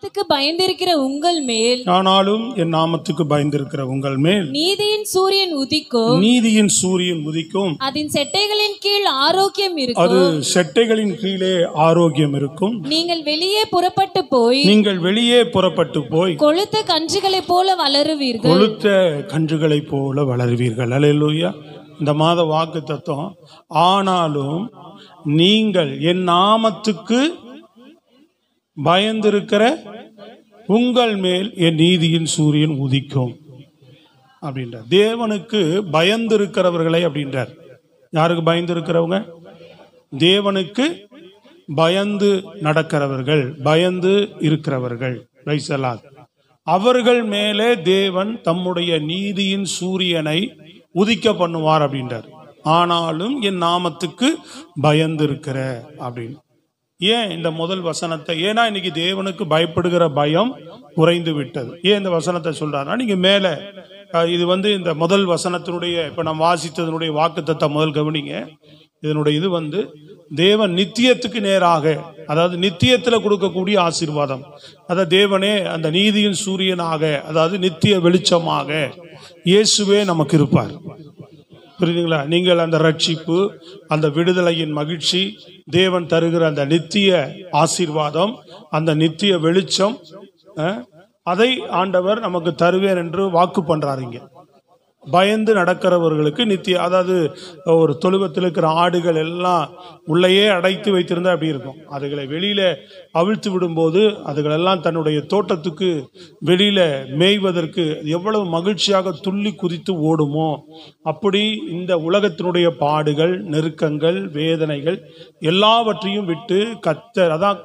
நாமத்துக்கு பயந்திருக்கிற உங்கள் மேல், ஆனாலும் என் நாமத்துக்கு பயந்திருக்கிற உங்கள் மேல் நீதியின் சூரியன் உதிக்கும். நீதியின் சூரியன் உதிக்கும். அதன் செட்டைகளின் கீழ் ஆரோக்கியம் அது இருக்கும். செட்டைகளின் கீழே ஆரோக்கியம் இருக்கும். நீங்கள் வெளியே புறப்பட்டு போய் நீங்கள் வெளியே புறப்பட்டு போய் கொழுத்த கன்றுகளைப் போல வளருவீர்கள். கொழுத்த கன்றுகளைப் போல வளருவீர்கள். அல்லேலூயா. இந்த மாத வாக்கு தத்துவம், ஆனாலும் நீங்கள் என் நாமத்துக்கு பயந்திருக்கிற உங்கள் மேல் என் நீதியின் சூரியன் உதிக்கும் அப்படின்றார். தேவனுக்கு பயந்திருக்கிறவர்களை அப்படின்றார். யாருக்கு பயந்திருக்கிறவங்க? தேவனுக்கு பயந்து நடக்கிறவர்கள், பயந்து இருக்கிறவர்கள். Praise the Lord. அவர்கள் மேலே தேவன் தம்முடைய நீதியின் சூரியனை உதிக்க பண்ணுவார் அப்படின்றார். ஆனாலும் என் நாமத்துக்கு பயந்திருக்கிற அப்படின்னு. ஏன் இந்த முதல் வசனத்தை? ஏன்னா இன்னைக்கு தேவனுக்கு பயப்படுகிற பயம் குறைந்து விட்டது. ஏன் இந்த வசனத்தை சொல்றாருன்னா, நீங்க மேல இது இந்த முதல் வசனத்தினுடைய, இப்ப நம்ம வாசித்ததனுடைய வாக்குத்தத்தம் முதல் கவனிங்க. இதனுடைய இது தேவன் நித்தியத்துக்கு நேராக, அதாவது நித்தியத்தில் கொடுக்கக்கூடிய ஆசீர்வாதம். அதாவது தேவனே அந்த நீதியின் சூரியனாக, அதாவது நித்திய வெளிச்சமாக இயேசுவே நமக்கு இருப்பார். புரியுதுங்களா? நீங்கள் அந்த ரட்சிப்பு, அந்த விடுதலையின் மகிழ்ச்சி, தேவன் தருகிற அந்த நித்திய ஆசீர்வாதம், அந்த நித்திய வெளிச்சம், அதை ஆண்டவர் நமக்கு தருவேன் என்று வாக்கு பண்றாருங்க. பயந்து நடக்கிறவர்களுக்கு நித்திய, அதாவது ஒரு தொழுவத்தில் இருக்கிற ஆடுகள் எல்லாம் உள்ளேயே அடைத்து வைத்திருந்தா அப்படி இருக்கும். அதுகளை வெளியில அவிழ்த்து விடும்போது அதுகளெல்லாம் தன்னுடைய தோட்டத்துக்கு வெளியில மேய்வதற்கு எவ்வளவு மகிழ்ச்சியாக துள்ளி குதித்து ஓடுமோ, அப்படி இந்த உலகத்தினுடைய பாடுகள், நெருக்கங்கள், வேதனைகள் எல்லாவற்றையும் விட்டு கர்த்தர், அதான்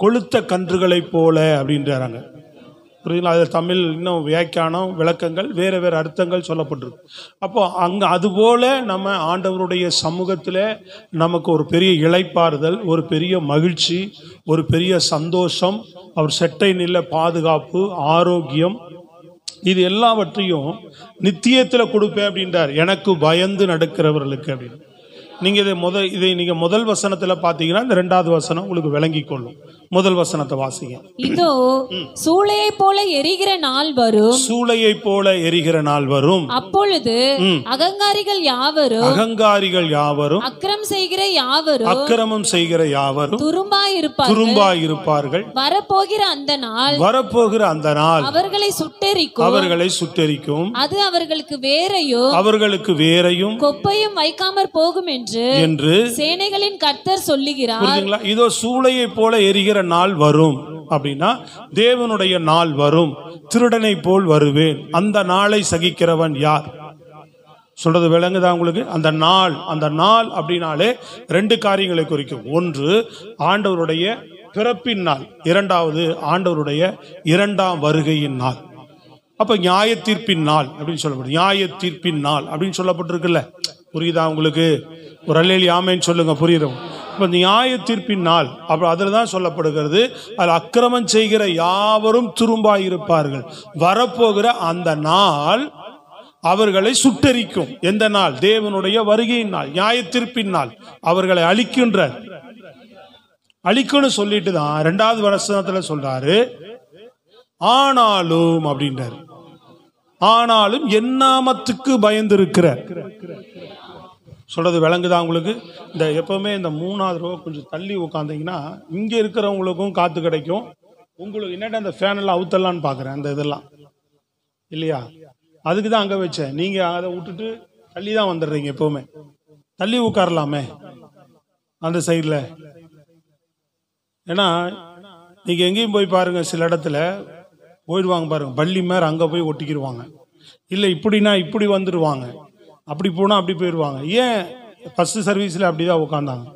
கொழுத்த கன்றுகளை போல அப்படின்றாங்க. புரியுதுங்களா? அது தமிழ் இன்னும் வியாக்கியானம், விளக்கங்கள், வேறு வேறு அர்த்தங்கள் சொல்லப்பட்டிருக்கு. அப்போ அங்கே அதுபோல நம்ம ஆண்டவருடைய சமூகத்தில் நமக்கு ஒரு பெரிய இளைப்பாறுதல், ஒரு பெரிய மகிழ்ச்சி, ஒரு பெரிய சந்தோஷம், அவர் செட்டை நில பாதுகாப்பு, ஆரோக்கியம், இது எல்லாவற்றையும் நித்தியத்தில் கொடுப்பேன் அப்படின்றார். எனக்கு பயந்து நடக்கிறவர்களுக்கு அப்படின்னு. நீங்க இதை நீங்க முதல் வசனத்துல பாத்தீங்கன்னா இந்த இரண்டாவது வசனம் உங்களுக்கு விளங்கி கொள்ளும். முதல் வசனத்தை வாசிங்க. இதோ சூளையை போல எரிகிற நாள் வரும், சூளையை போல எரிகிற நாள் வரும். அப்பொழுது அகங்காரிகள் யாவரும் அக்கிரமம் செய்கிற யாவரும் துரும்பாயிருப்பார்கள். வரப்போகிற அந்த நாள் அவர்களை சுட்டெரிக்கும். அது அவர்களுக்கு வேரையும் கொப்பையும் வைக்காமற் போகும் என்று சேனைகளின் கர்த்தர் சொல்லுகிறார். இதோ சூளையை போல எரிகிற நாள் வரும் அப்படின்னா தேவனுடைய நாள் வரும். திருடனை போல் வருவேன். அந்த நாளை சகிக்கிறவன் யார்? சொல்றது விளங்குதா உங்களுக்கு? அந்த நாள் அப்படின்னாலே ரெண்டு காரியங்களை குறிக்கும். ஒன்று ஆண்டவருடைய பிறப்பின் நாள், இரண்டாவது ஆண்டவருடைய இரண்டாம் வருகையின் நாள். அப்ப நியாய தீர்ப்பின் நாள் அப்படின்னு சொல்லப்படும். நியாய தீர்ப்பின் நாள் அப்படின்னு சொல்லப்பட்டிருக்குல்ல, புரியுதா உங்களுக்கு? ஒரு அல்லேலூயா ஆமென் சொல்லுங்க. புரியுறோம்? இப்ப நியாய தீர்ப்பின் நாள் அப்ப அதுல தான் சொல்லப்படுகிறது, அது அக்கிரமம் செய்கிற யாவரும் துரும்பாயிருப்பார்கள். வரப்போகிற அந்த நாள் அவர்களை சுட்டெரிக்கும். எந்த நாள்? தேவனுடைய வருகையின் நாள், நியாய தீர்ப்பின் நாள். அவர்களை அழிக்கும்னு சொல்லிட்டு தான் இரண்டாவது வசனத்துல சொல்றாரு, ஆனாலும் அப்படின்றார். ஆனாலும் என் நாமத்துக்கு பயந்திருக்கிற. சொல்றது விளங்குதா உங்களுக்கு? இந்த எப்பவுமே இந்த மூணாவது ரூபா கொஞ்சம் தள்ளி உட்காந்தீங்கன்னா இங்க இருக்கிறவங்களுக்கும் காத்து கிடைக்கும். உங்களுக்கு என்னடா அந்த ஃபேன் எல்லாம் அவுத்தலான்னு பாக்குறேன், அந்த இதெல்லாம் இல்லையா? அதுக்கு தான் அங்க வச்சேன். நீங்க அதை விட்டுட்டு தள்ளி தான் வந்துடுறீங்க. எப்பவுமே தள்ளி உட்காரலாமே அந்த சைட்ல. ஏன்னா நீங்க எங்கேயும் போய் பாருங்க, சில இடத்துல போயிடுவாங்க பாருங்க, பள்ளி மேல அங்க போய் ஒட்டிக்கிடுவாங்க. இல்லை இப்படின்னா இப்படி வந்துடுவாங்க, அப்படி போனா அப்படி போயிடுவாங்க. ஏன்? ஃபர்ஸ்ட் சர்வீஸ்ல அப்படிதான் உட்காந்தாங்க.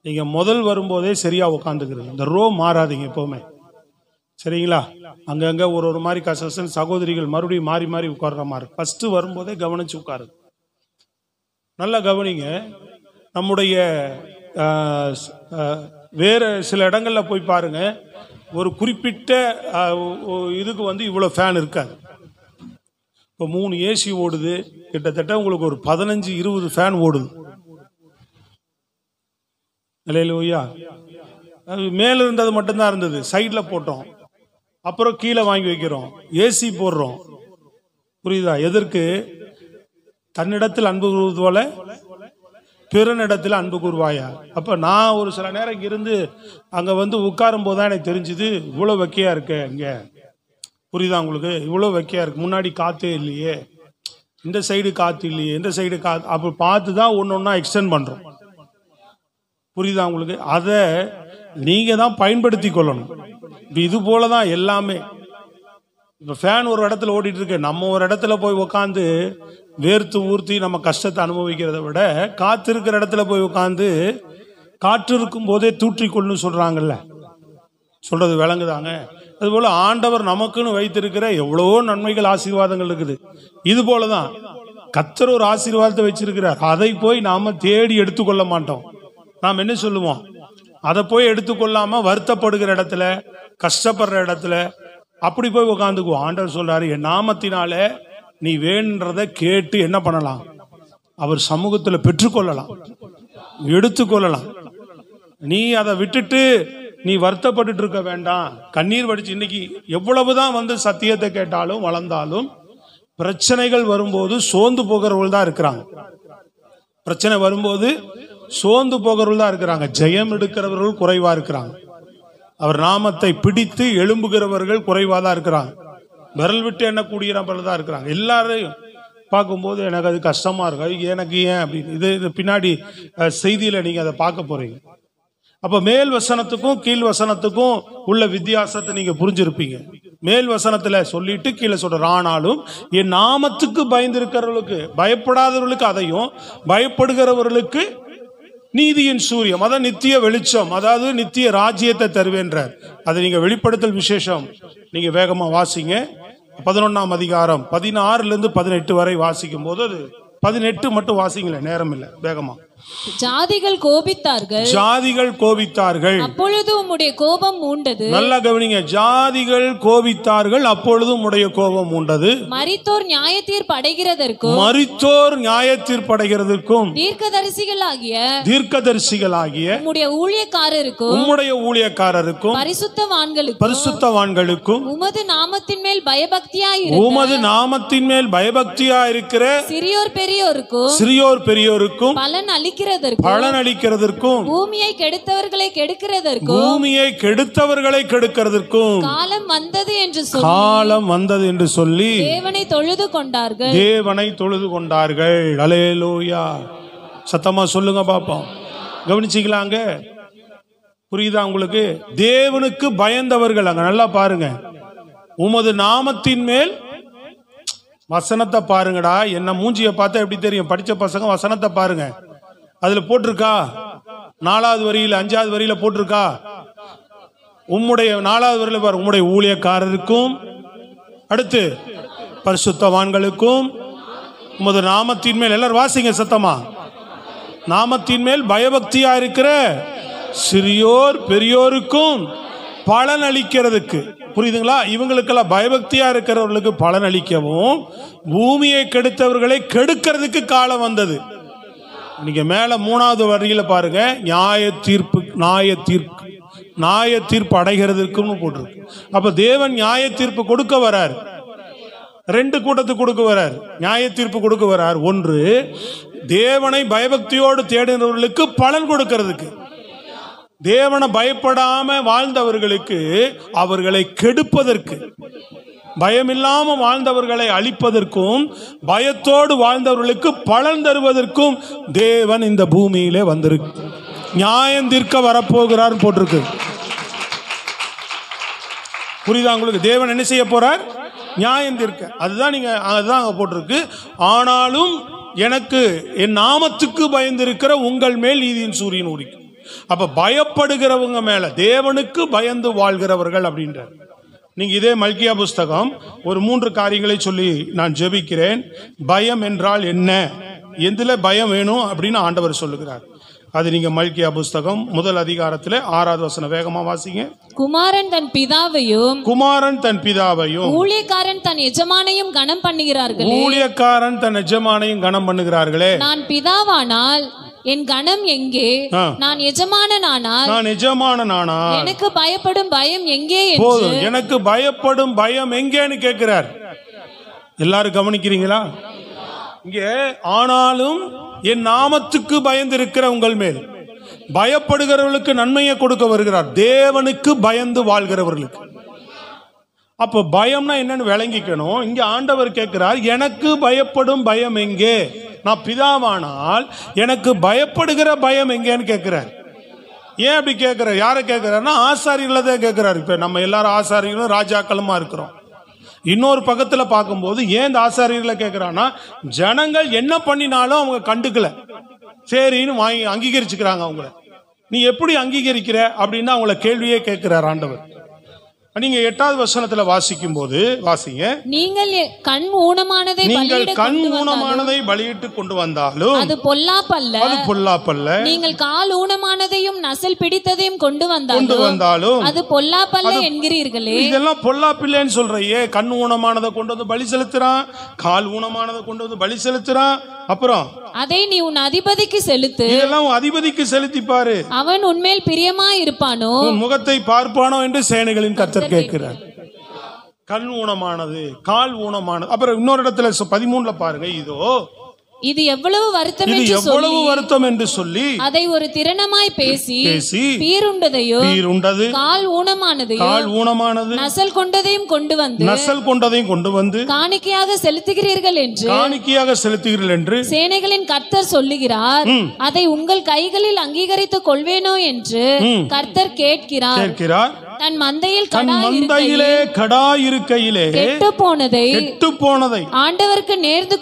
நீங்க முதல் வரும்போதே சரியா உட்காந்துக்கிறது. இந்த ரோ மாறாதீங்க எப்பவுமே, சரிங்களா? அங்கங்க ஒரு மாதிரி கசன் சகோதரிகள் மறுபடியும் மாறி மாறி உட்கார்ற மாதிரி. ஃபர்ஸ்ட் வரும்போதே கவனிச்சு உட்காரு. நல்லா கவனிங்க. நம்முடைய வேற சில இடங்கள்ல போய் பாருங்க, ஒரு குறிப்பிட்ட இதுக்கு இவ்வளவு ஃபேன் இருக்காது. இப்போ 3 ஏசி ஓடுது, கிட்டத்தட்ட உங்களுக்கு ஒரு 15-20 ஃபேன் ஓடுது. அல்லேலூயா. மேல இருந்தது மட்டும்தான் இருந்தது, சைட்ல போட்டோம். அப்புறம் கீழே வாங்கி வைக்கிறோம், ஏசி போடுறோம். புரியுதா? எதற்கு? தன்னிடத்தில் அன்பு கூறுவது போல பிறனிடத்தில் அன்பு கூறுவாயா. அப்ப நான் ஒரு சில நேரம் இருந்து அங்க வந்து உட்காரும் போதுதான் எனக்கு தெரிஞ்சுது, இவ்வளவு வெக்கையா இருக்கு இங்க. புரியுதா உங்களுக்கு? இவ்வளவு வெக்கையா இருக்கு, முன்னாடி காத்தே இல்லையே, இந்த சைடு காத்து இல்லையே, இந்த சைடு காத்து. அப்ப பார்த்து தான் ஒன்னொன்னா எக்ஸ்டெண்ட் பண்றோம். புரியுதா உங்களுக்கு? அதை நீங்க தான் பயன்படுத்தி கொள்ளணும். இது போலதான் எல்லாமே. இப்ப ஃபேன் ஒரு இடத்துல ஓடிட்டு இருக்கு, நம்ம ஒரு இடத்துல போய் உக்காந்து வேர்த்து ஊர்த்தி நம்ம கஷ்டத்தை அனுபவிக்கிறத விட காத்து இருக்கிற இடத்துல போய் உட்காந்து காற்று இருக்கும் போதே தூற்றிக்கொள்ளு சொல்றாங்கல்ல, சொல்றது விளங்குதாங்க? அதுபோல ஆண்டவர் நமக்குன்னு வைத்திருக்கிற எவ்வளவோ நன்மைகள் ஆசீர்வாதங்கள் இருக்குது. இது போலதான் கர்த்தர் ஒரு ஆசீர்வாதத்தை வச்சிருக்கிறார். அதை போய் நாம தேடி எடுத்துக்கொள்ள மாட்டோம். நாம் என்ன சொல்லுவோம்? அதை போய் எடுத்துக்கொள்ளாம வருத்தப்படுகிற இடத்துல, கஷ்டப்படுற இடத்துல அப்படி போய் உட்காந்துக்குவோம். ஆண்டவர் சொல்றாரு, என் நாமத்தினால நீ வேணுன்றத கேட்டு என்ன பண்ணலாம்? அவர் சமூகத்துல பெற்றுக்கொள்ளலாம், எடுத்துக்கொள்ளலாம். நீ அதை விட்டுட்டு நீ வருத்தப்பட்டு இருக்க வேண்டாம், கண்ணீர் வடிச்சு. இன்னைக்கு எவ்வளவுதான் வந்து சத்தியத்தை கேட்டாலும் வளர்ந்தாலும் பிரச்சனைகள் வரும்போது சோர்ந்து போகிறவர்கள் தான் இருக்கிறாங்க. பிரச்சனை வரும்போது சோர்ந்து போகிறவர்கள் தான் இருக்கிறாங்க. ஜெயம் எடுக்கிறவர்கள் குறைவா இருக்கிறாங்க. அவர் நாமத்தை பிடித்து எழும்புகிறவர்கள் குறைவா தான் இருக்கிறாங்க. விரல் விட்டு என்ன கூடியவர்கள் தான் இருக்கிறாங்க. எல்லாரையும் பார்க்கும்போது எனக்கு அது கஷ்டமா இருக்கு, அது எனக்கு ஏன் அப்படின்னு. இது பின்னாடி செய்தியில நீங்க அதை பார்க்க போறீங்க. அப்ப மேல் வசனத்துக்கும் கீழ் வசனத்துக்கும் உள்ள வித்தியாசத்தை நீங்க புரிஞ்சிருப்பீங்க. மேல் வசனத்துல சொல்லிட்டு கீழே சொல்ற, ஆனாலும் என் நாமத்துக்கு பயந்திருக்கிறவர்களுக்கு, பயப்படாதவர்களுக்கு அதையும், பயப்படுகிறவர்களுக்கு நீதியின் சூரியம், அதான் நித்திய வெளிச்சம், அதாவது நித்திய ராஜ்யத்தை தருவேன்றார். அதை நீங்க வெளிப்படுத்தல் விசேஷம் நீங்க வேகமா வாசிங்க. 11ஆம் அதிகாரம் 16 to 18 வரை வாசிக்கும் போது, அது 18 மட்டும் வாசிங்களேன், நேரம் இல்லை, வேகமா. ஜாதிகள் கோபித்தார்கள், ஜாதிகள் கோபித்தார்கள், அப்பொழுது உம்முடைய கோபம் மூண்டது. நல்லா கவனிங்க. ஜாதிகள் கோபித்தார்கள், அப்பொழுது உம்முடைய கோபம் மூண்டது. மரித்தோர் நியாய தீர்ப்பு அடைகிறதற்கும், மரித்தோர் நியாய தீர்ப்பு அடைகிறதற்கும், தீர்க்கதரிசிகளாகிய உம்முடைய ஊழியக்காரருக்கும், உம்முடைய ஊழியக்காரருக்கும், பரிசுத்தவான்களுக்கும், உமது நாமத்தின் மேல் பயபக்தியாய் இருக்கிற சிறியோர் பெரியோருக்கும் பலன் அளிக்கிறதற்கும், பூமியை கெடுத்தவர்களை கெடுக்கிறதற்கும் காலம் வந்தது என்று சொல்லி தேவனை தொழுது கொண்டார்கள். அல்லேலூயா. சத்தமா சொல்லுங்க பாப்போம். கவனிச்சிக்கலாங்க? புரியுதா உங்களுக்கு? தேவனுக்கு பயந்தவர்கள் அங்க நல்லா பாருங்க. உமது நாமத்தின் மேல், வசனத்தை பாருங்கடா. என்ன மூஞ்சிய பார்த்தா எப்படி தெரியும்? படிச்ச பசங்க வசனத்தை பாருங்க. அதுல போட்டிருக்கா? 4வது வரியில 5வது வரியில போட்டிருக்கா? உம்முடைய 4வது வரியில பாரு, உம்முடைய ஊழியக்காரருக்கும், அடுத்து பரிசுத்தவான்களுக்கும், உமது நாமத்தின் மேல், எல்லாரும் வாசிங்க சத்தமா, நாமத்தின் மேல் பயபக்தியா இருக்கிற சிறியோர் பெரியோருக்கும் பலன் அளிக்கிறதுக்கு. புரியுதுங்களா? இவங்களுக்கெல்லாம் பயபக்தியா இருக்கிறவர்களுக்கு பலன் அளிக்கவும், பூமியை கெடுத்தவர்களை கெடுக்கிறதுக்கு காலம் வந்தது. நீங்க மேல 3வது வரியில பாருங்க, நியாய தீர்ப்பு அடைகிறதுக்குன்னு போட்டிருக்கு. அப்ப தேவன் நியாய தீர்ப்பு கொடுக்க வரார். 2 கூட்டத்துக்கு கொடுக்க வரார், நியாய தீர்ப்பு கொடுக்க வரார். ஒன்று, தேவனை பயபக்தியோடு தேடினவர்களுக்கு பலன் கொடுக்கிறதுக்கு. தேவனை பயப்படாம வாழ்ந்தவர்களுக்கு அவர்களை கெடுப்பதற்கு, பயமில்லாம வாழ்ந்தவர்களை அழிப்பதற்கும், பயத்தோடு வாழ்ந்தவர்களுக்கு பலன் தருவதற்கும் தேவன் இந்த பூமியிலே வந்திருக்கு. நியாயம் தீர்க்க வரப்போகிறார் போட்டிருக்கு. புரியுதா உங்களுக்கு? தேவன் என்ன செய்ய போறார்? நியாயம் தீர்க்க. அதுதான் அங்க போட்டிருக்கு. ஆனாலும் எனக்கு என் நாமத்துக்கு பயந்திருக்கிற உங்கள் மேல் நீதியின் சூரியன் உதிக்கும். அப்ப பயப்படுகிறவங்க மேல, தேவனுக்கு பயந்து வாழ்கிறவர்கள் அப்படின்றார். நீங்க இதே மல்கியா புஸ்தகம் ஒரு 3 காரியங்களை சொல்லி நான் ஜெபிக்கிறேன். பயம் என்றால் என்ன, எதுல பயம் வேணும் அப்படின்னு ஆண்டவர் சொல்லுகிறார். அது நீங்க மல்கியா புஸ்தகம் 1 அதிகாரத்திலே 6வது வசனம் வேகமா வாசிங்க. குமாரன் தன் பிதாவையும் ஊழியக்காரன் தன் எஜமானையும் கனம் பண்ணுகிறார்களே. நான் என் கணம் எங்கே? நான் எஜமானனானால் எனக்கு பயப்படும் பயம் எங்கே? போதும், எனக்கு பயப்படும் பயம் எங்கேன்னு கேட்கிறார். எல்லாரும் கவனிக்கிறீங்களா? இங்கே ஆனாலும் என் நாமத்துக்கு பயந்து இருக்கிற உங்கள் மேல், பயப்படுகிறவர்களுக்கு நன்மையை கொடுக்க வருகிறார். தேவனுக்கு பயந்து வாழ்கிறவர்களுக்கு. அப்ப பயம்னா என்னன்னு விளங்கிக்கணும். இங்க ஆண்டவர் கேட்கிறார், எனக்கு பயப்படும் பயம் எங்கே? நான் பிதாவானால் எனக்கு பயப்படுகிற பயம் எங்கேன்னு கேட்கிறார். ஏன் அப்படி கேட்கிறார்? யாரை கேட்கிறாருன்னா ஆசாரியர்களை தான் கேட்கிறார். இப்ப நம்ம எல்லாரும் ஆசாரியர்களும் ராஜாக்களுமா இருக்கிறோம். இன்னொரு பக்கத்துல பார்க்கும்போது ஏன் இந்த ஆசாரியர்களை கேட்கிறான்னா, ஜனங்கள் என்ன பண்ணினாலும் அவங்க கண்டுக்கல, சரின்னு வாங்கி அங்கீகரிச்சுக்கிறாங்க. அவங்கள நீ எப்படி அங்கீகரிக்கிற அப்படின்னு அவங்கள கேள்வியே கேட்கிறார் ஆண்டவர். நீங்க 8வது வசனத்துல வாசிக்கும் போது வாசிங்க, நீங்கள் கண் ஊனமானதை பலியிட்டு கொண்டு வந்தாலும் அது பொல்லாப்பல்ல. நீங்கள் கால் ஊனமானதையும் நசல் பிடித்ததையும் கொண்டு வந்தாலும் அது பொல்லாப்பல்ல என்கிறீர்களே. இதெல்லாம் பொல்லாப்பில்லைன்னு சொல்றையே. கண் ஊனமானதை கொண்டு வந்து பலி செலுத்துறான், கால் ஊனமானதை கொண்டு வந்து பலி செலுத்துறான். அப்புறம் அதை நீ உன் அதிபதிக்கு செலுத்து. இதெல்லாம் அதிபதிக்கு செலுத்தி பாரு, அவன் உன்மேல் பிரியமா இருப்பானோ, உன் முகத்தை பார்ப்பானோ என்று சேனைகளின் கர்த்தர் கேட்கிறார். கண் ஊனமானது, கால் ஊனமானது. அப்புறம் இன்னொரு இடத்துல 13ல பாருங்க, இதோ இது எவ்வளவு வருத்தம் என்று சொல்லி அதை ஒரு திறனமாய் பேசி பீருண்டது கால் ஊனமானது நசல் கொண்டதையும் கொண்டு வந்து காணிக்கையாக செலுத்துகிறீர்கள் என்று சேனைகளின் கர்த்தர் சொல்லுகிறார். அதை உங்கள் கைகளில் அங்கீகரித்துக் கொள்வேனோ என்று கர்த்தர் கேட்கிறார். தன் மந்தையிலே கடா இருக்கையிலே கெட்டு போனதை ஆண்டவருக்கு நேர்ந்து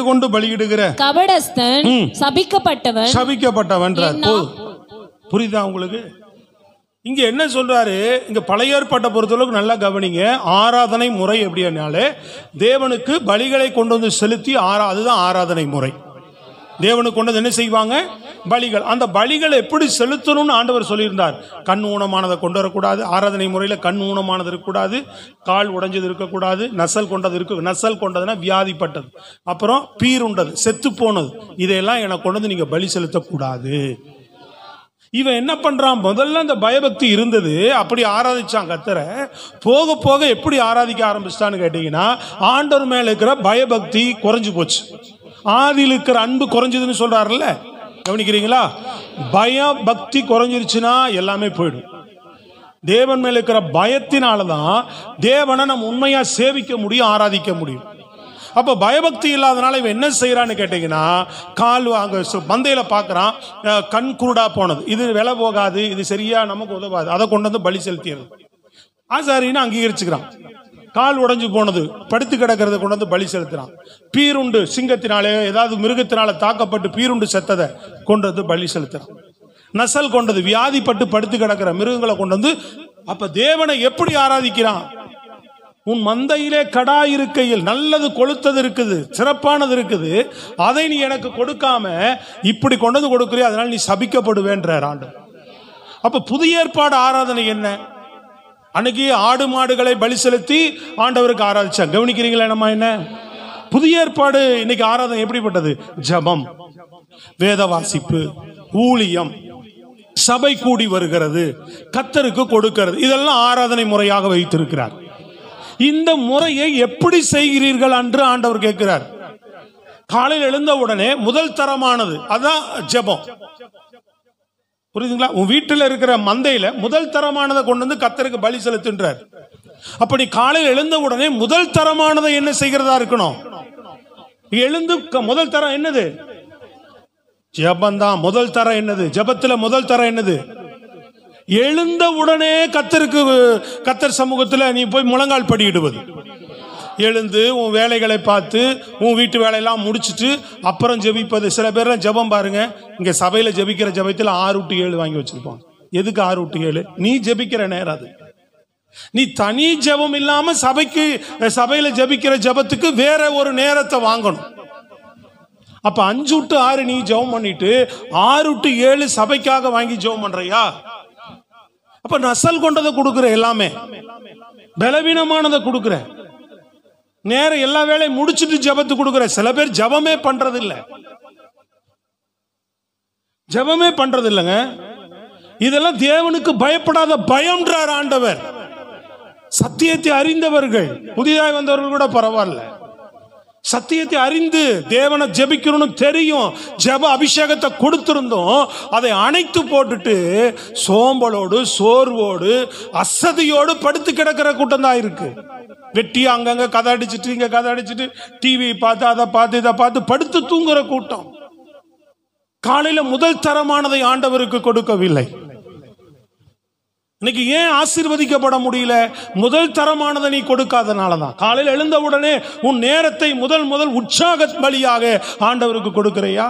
கொண்டு பலியிடுகிற கபடஸ்தன் சபிக்கப்பட்டவன். புரியுதா உங்களுக்கு? இங்க என்ன சொல்றாரு? இங்க பழைய ஏற்பாட்டை பொறுத்தளவுக்கு நல்லா கவனிங்க. ஆராதனை முறை எப்படினாலே தேவனுக்கு பலிகளை கொண்டு வந்து செலுத்தி அதுதான் ஆராதனை முறை. தேவனுக்கு கொண்டு என்ன செய்வாங்க? பலிகள். அந்த பலிகளை எப்படி செலுத்தணும்னு ஆண்டவர் சொல்லியிருந்தார். கண் ஊனமானதை கொண்டு வரக்கூடாது, ஆராதனை முறையில் கண் ஊனமானது இருக்கக்கூடாது, கால் உடைஞ்சது இருக்கக்கூடாது, நசல் கொண்டதுன்னா வியாதிப்பட்டது, அப்புறம் பீருண்டது செத்து போனது, இதையெல்லாம் எனக்கு கொண்டு வந்து நீங்க பலி செலுத்தக்கூடாது. இவன் என்ன பண்றான்? முதல்ல அந்த பயபக்தி இருந்தது, அப்படி ஆராதிச்சான் கர்த்தரை. போக போக எப்படி ஆராதிக்க ஆரம்பிச்சிட்டான்னு கேட்டீங்கன்னா, ஆண்டவர் மேல இருக்கிற பயபக்தி குறைஞ்சு போச்சு. ஆதியில் இருக்கிற அன்பு குறைஞ்சதுன்னு சொல்றாருல்ல, கவனிக்கிறீங்களா? பயபக்தி குறைஞ்சிருச்சுன்னா எல்லாமே போயிடும். தேவன் மேல இருக்கிற பயத்தினாலதான் தேவனை நம்ம உண்மையா சேவிக்க முடியும், ஆராதிக்க முடியும். அப்ப பயபக்தி இல்லாதனால இவன் என்ன செய்யறான்னு கேட்டீங்கன்னா, கால் மந்தையில பாக்குறான், கண் குருடா போனது, இது விலை போகாது, இது சரியா நமக்கு உதவாது, அதை கொண்டு வந்து பலி செலுத்திடுறது. ஆசாரின்னு அங்கீகரிச்சுக்கிறான். கால் உடைஞ்சு போனது, படுத்து கிடக்கிறத கொண்டு வந்து பலி செலுத்துறான். பீருண்டு, சிங்கத்தினாலே ஏதாவது மிருகத்தினால தாக்கப்பட்டு பீருண்டு செத்ததை கொண்டு வந்து பலி செலுத்துறான். நசல் கொண்டது, வியாதிப்பட்டு படுத்து கிடக்கிற மிருகங்களை கொண்டு வந்து. அப்ப தேவனை எப்படி ஆராதிக்கிறான்? உன் மந்தையிலே கடா இருக்கையில் நல்லது கொளுத்தது இருக்குது, சிறப்பானது இருக்குது, அதை நீ எனக்கு கொடுக்காம இப்படி கொண்டு வந்து கொடுக்குறியா, அதனால நீ சபிக்கப்படுவேன்றார் ஆண்டவர். அப்ப புதிய ஏற்பாடு ஆராதனை என்ன? அன்னைக்கு ஆடு மாடுகளை பலி செலுத்தி ஆண்டவருக்கு ஆராதிச்சா. கவனிக்கிறீங்களா? நம்ம என்ன புதிய ஏற்பாடு இன்னைக்கு ஆராதனை எப்படிப்பட்டது? ஜபம், வேத வாசிப்பு, ஊழியம், சபை கூடி வருகிறது, கர்த்தருக்கு கொடுக்கிறது, இதெல்லாம் ஆராதனை முறையாக வைத்திருக்கிறார். இந்த முறையை எப்படி செய்கிறீர்கள் என்று ஆண்டவர் கேட்கிறார். காலையில் எழுந்த உடனே முதல் தரமானது அதான் ஜபம். புரியுதுங்களா? உன் வீட்டில் இருக்கிற மந்தையில முதல் தரமானதை கொண்டு வந்து கர்த்தருக்கு பலி செலுத்துன்றார். அப்ப நீ காலையில் எழுந்த உடனே முதல் தரமானதை என்ன செய்கிறதா இருக்கணும்? எழுந்து முதல் தரம் என்னது? ஜபந்தான். முதல் தரம் என்னது? ஜபத்துல முதல் தரம் என்னது? எழுந்த உடனே கர்த்தர் சமூகத்துல நீ போய் முழங்கால் படியிடுவது. எழுந்து உன் வேலைகளை பார்த்து உன் வீட்டு வேலையெல்லாம் முடிச்சுட்டு அப்புறம் ஜெபிப்பது. சில பேர்லாம் ஜெபம் பாருங்க, இங்க சபையில ஜெபிக்கிற ஜெபத்தில் 6 to 7 வாங்கி வச்சிருப்பான். எதுக்கு 6 to 7? நீ ஜெபிக்கிற நேரம் அது. நீ தனி ஜெபம் இல்லாம சபையில ஜெபிக்கிற ஜெபத்துக்கு வேற ஒரு நேரத்தை வாங்கணும். அப்ப 5 to 6 நீ ஜெபம் பண்ணிட்டு 6 to 7 சபைக்காக வாங்கி ஜெபம் பண்றியா? அப்ப நசல் கொண்டதை கொடுக்குற, எல்லாமே பலவீனமானதை கொடுக்குற, நேரம் எல்லா வேலையும் முடிச்சுட்டு ஜபத்து கொடுக்குற. சில பேர் ஜபமே பண்றது இல்லை. ஜெபமே பண்றது இல்லைங்க. இதெல்லாம் தேவனுக்கு பயப்படாத பயம்ன்றார் ஆண்டவர். சத்தியத்தை அறிந்தவர்கள், புதிதாக வந்தவர்கள் கூட பரவாயில்ல, சத்தியத்தை அறிந்து தேவனை ஜெபிக்கணும்னு தெரியும், ஜெப அபிஷேகத்தை கொடுத்திருந்தோம், அதை அணைத்து போட்டுட்டு சோம்பலோடு சோர்வோடு அசதியோடு படுத்து கிடக்கிற கூட்டம் தான் இருக்கு. வெட்டி அங்கங்க கதை அடிச்சுட்டு இங்க கதை அடிச்சுட்டு டிவி பார்த்து அதை பார்த்து இதை பார்த்து படுத்து தூங்குற கூட்டம். காலையில முதல் தரமானதை ஆண்டவருக்கு கொடுக்கவில்லை. இன்னைக்கு ஏன் ஆசீர்வதிக்கப்பட முடியல? முதல் தரமானதை நீ கொடுக்காதனாலதான். காலையில் எழுந்த உடனே உன் நேரத்தை முதல் உற்சாக பலியாக ஆண்டவருக்கு கொடுக்கிறையா?